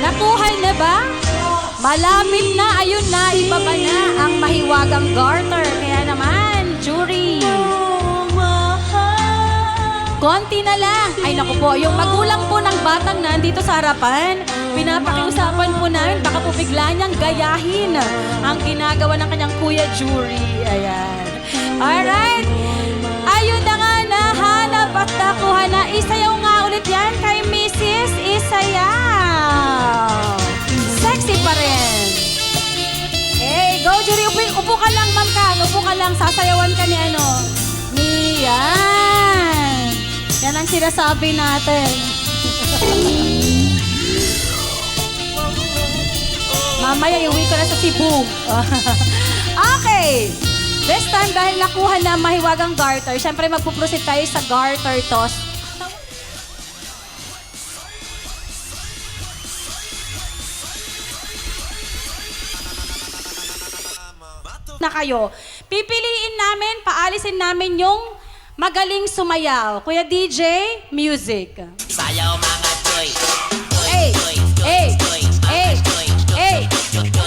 Nakuha na ba? Malapit na, ayun na, ibaba na ang mahiwagang garter. Kaya naman, jury. Konti na lang. Ay naku po, yung magulang po ng batang nandito sa harapan, pinapakiusapan po namin, baka po bigla niyang gayahin ang ginagawa ng kanyang kuya jury. Ayan. Alright. Ayun na nga, nahanap at nakuha na. Isayaw nga ulit yan kay Mrs. Isayaw. Sexy pa rin. Hey, go jury. Upo ka lang, Ma'am Kang. Upo ka lang. Sasayawan ka ni ano. Yan. Yan ang sinasabi natin. Mamaya, iuwi ko na sa Cebu. Okay. This time, dahil nakuha na mahiwagang garter, syempre magpuproceed tayo sa garter toss. Na kayo. Pipiliin namin, paalisin namin yung magaling sumayaw. Kuya DJ, music. Sayaw mga choy.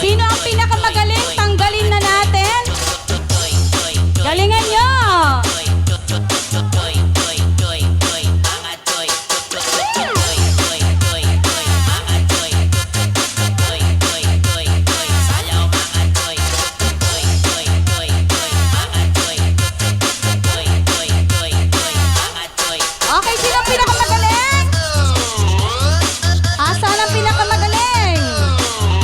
Sino ang pinakamagaling? Tanggalin na natin. Galingan nyo. Okay, sino ang pinakamagaling? Saan ang pinakamagaling?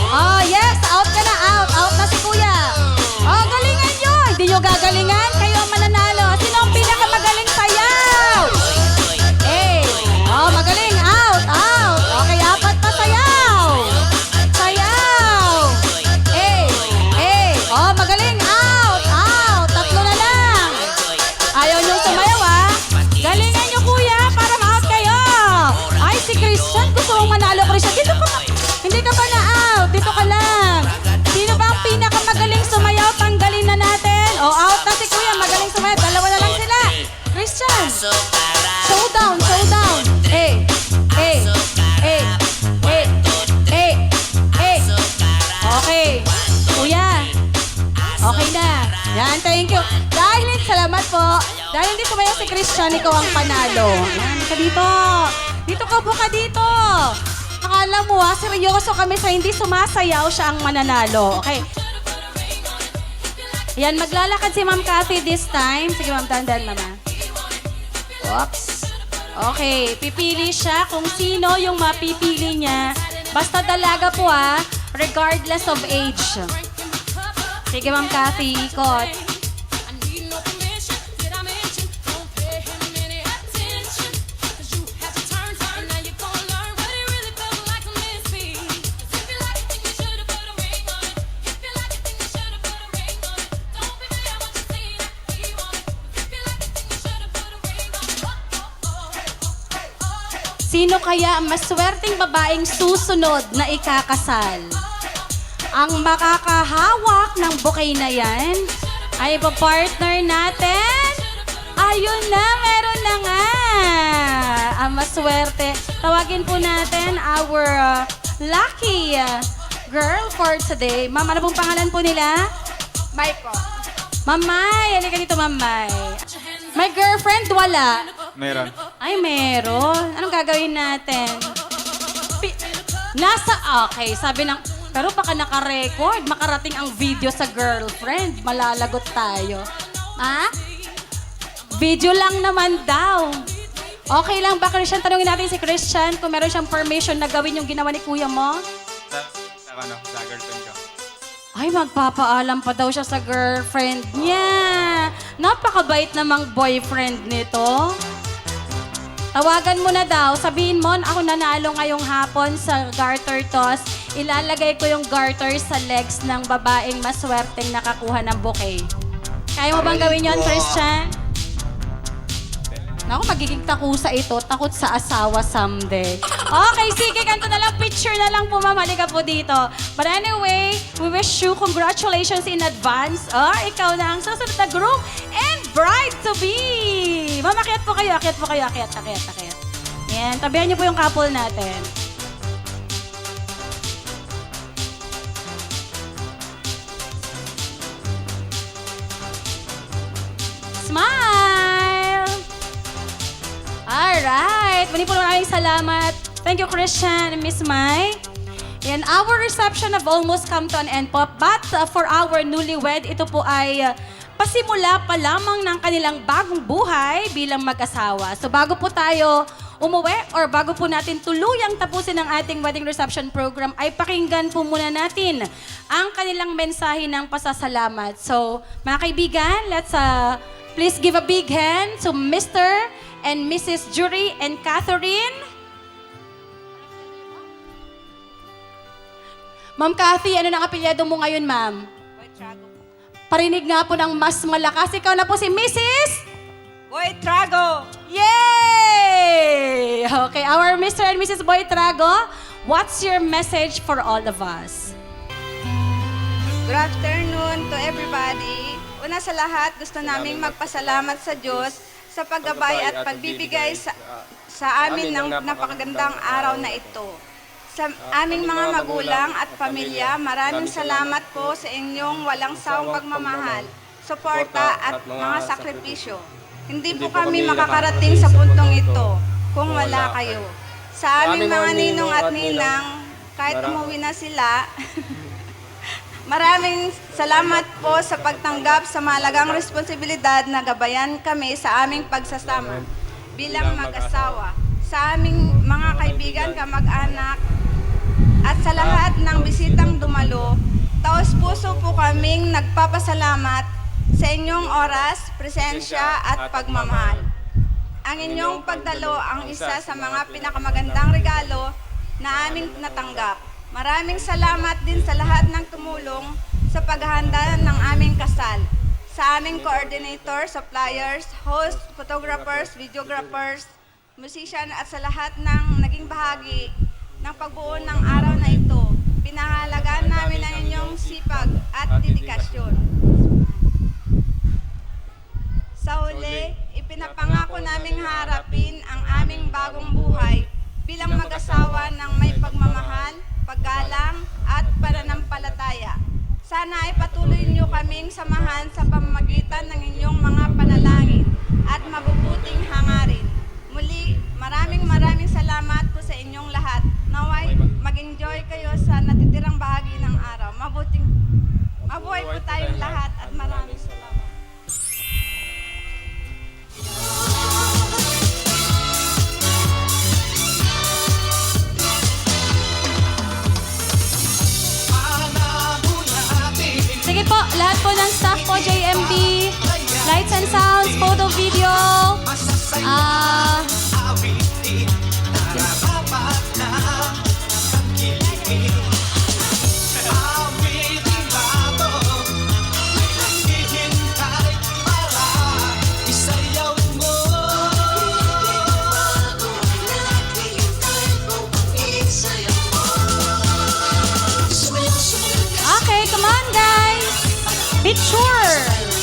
Oh, yes. Out ka na. Out na si Kuya. Oh, galingan nyo. Hindi nyo gagalingan. Kayo ang mananalo. Sino ang pinakamagaling sayaw? Oh, magaling. Out. Okay, apat na sayaw. Oh, magaling. Out. Tatlo na lang. Ayaw nyo sumayaw, Galingan nyo, Kuya, para ma-out kayo. Ay, si Christian. Gusto mong manalo, Christian. Dito ka. Hindi ka pa na-out. Dito ka lang. Sino ba ang pinakamagaling sumayaw? Tanggalin na natin. Oh, out na si Kuya. Magaling sumayaw. Dalawa na lang sila. Christian. Showdown. Okay. Kuya. Okay na. Yan, thank you. Dahil, salamat po. Dahil hindi sumayaw si Christian, ikaw ang panalo. Yan, ka dito. Dito ka po ka dito. Akala mo seryoso kami sa hindi sumasayaw, siya ang mananalo. Okay. Yan, maglalakad si Ma'am Cathy this time. Sige, Ma'am, dandan, Mama. Oops. Okay, pipili siya kung sino yung mapipili niya. Basta dalaga po regardless of age. Sige, Ma'am Cathy, ikot. Sino kaya ang maswerteng babaeng susunod na ikakasal? Ang makakahawak ng bouquet na yan ay partner natin. Ayun na, meron na nga. Ang maswerte. Tawagin po natin our lucky girl for today. Ma'am, ano pong pangalan po nila? May po. Ma'am May, halika dito, Ma'am May. May girlfriend? Wala. Meron. Ay, meron. Anong gagawin natin? Okay, sabi ng... Pero baka naka-record, makarating ang video sa girlfriend. Malalagot tayo. Video lang naman daw. Okay lang ba, Christian? Tanungin natin si Christian kung meron siyang permission na gawin yung ginawa ni kuya mo. Sa girlfriend ko. Ay, magpapaalam pa daw siya sa girlfriend niya. Napakabait namang boyfriend nito. Tawagan mo na daw. Sabihin mo, ako nanalo ngayong hapon sa garter toss. Ilalagay ko yung garter sa legs ng babaeng maswerteng nakakuha ng bouquet. Kaya mo bang gawin yon, Christian? Naku, magiging takusa ito. Takot sa asawa someday. Okay, sige, ganito na lang. Picture na lang po, ma'am. Halika po dito. But anyway, we wish you congratulations in advance. Ikaw na ang susunod na groom and bride-to-be. Ma'am, akyat po kayo. Akyat. Yan, tabihan niyo po yung couple natin. Smile! Alright. Maraming salamat. Thank you, Christian and Miss Mai. And our reception have almost come to an end po. But for our newlywed, ito po ay pasimula pa lamang ng kanilang bagong buhay bilang mag-asawa. So bago po tayo umuwi or bago po natin tuluyang tapusin ang ating wedding reception program, ay pakinggan po muna natin ang kanilang mensahe ng pasasalamat. So mga kaibigan, let's please give a big hand to Mr. and Mrs. Jury and Catherine. Ma'am Cathy, ano nang apelyado mo ngayon, ma'am? Parinig nga po ng mas malakas. Ikaw na po si Mrs. Boytrago. Yay! Okay, our Mr. and Mrs. Boytrago, what's your message for all of us? Good afternoon to everybody. Una sa lahat, gusto naming magpasalamat sa Diyos sa paggabay at pagbibigay sa amin ng napakagandang araw na ito. Sa aming mga magulang at pamilya, maraming salamat po sa inyong walang sawang pagmamahal, suporta at mga sakripisyo. Hindi po kami makakarating sa puntong ito kung wala kayo. Sa aming mga ninong at ninang, kahit umuwi na sila, maraming salamat po sa pagtanggap sa mahalagang responsibilidad na gabayan kami sa aming pagsasama bilang mag-asawa. Sa aming mga kaibigan, kamag-anak, at sa lahat ng bisitang dumalo, taos-puso po kaming nagpapasalamat sa inyong oras, presensya at pagmamahal. Ang inyong pagdalo ang isa sa mga pinakamagandang regalo na aming natanggap. Maraming salamat din sa lahat ng tumulong sa paghahanda ng aming kasal. Sa aming coordinator, suppliers, host, photographers, videographers, musician at sa lahat ng naging bahagi ng pagbuo ng araw na ito. Pinahalagaan namin ang inyong sipag at dedikasyon. Sa huli, ipinapangako naming harapin ang aming bagong buhay bilang mag-asawa ng may pagmamahal, paggalang at pananampalataya. Sana ay patuloy niyo kaming samahan sa pamamagitan ng inyong mga panalangin at mabubuting hangarin. Muli, maraming salamat po sa inyong lahat. Naway, mag-enjoy kayo sa natitirang bahagi ng araw. Mabuhay po tayong lahat at maraming salamat. Sige po, lahat po ng staff po, JMB, lights and sounds, photo, video, okay, come on guys, picture!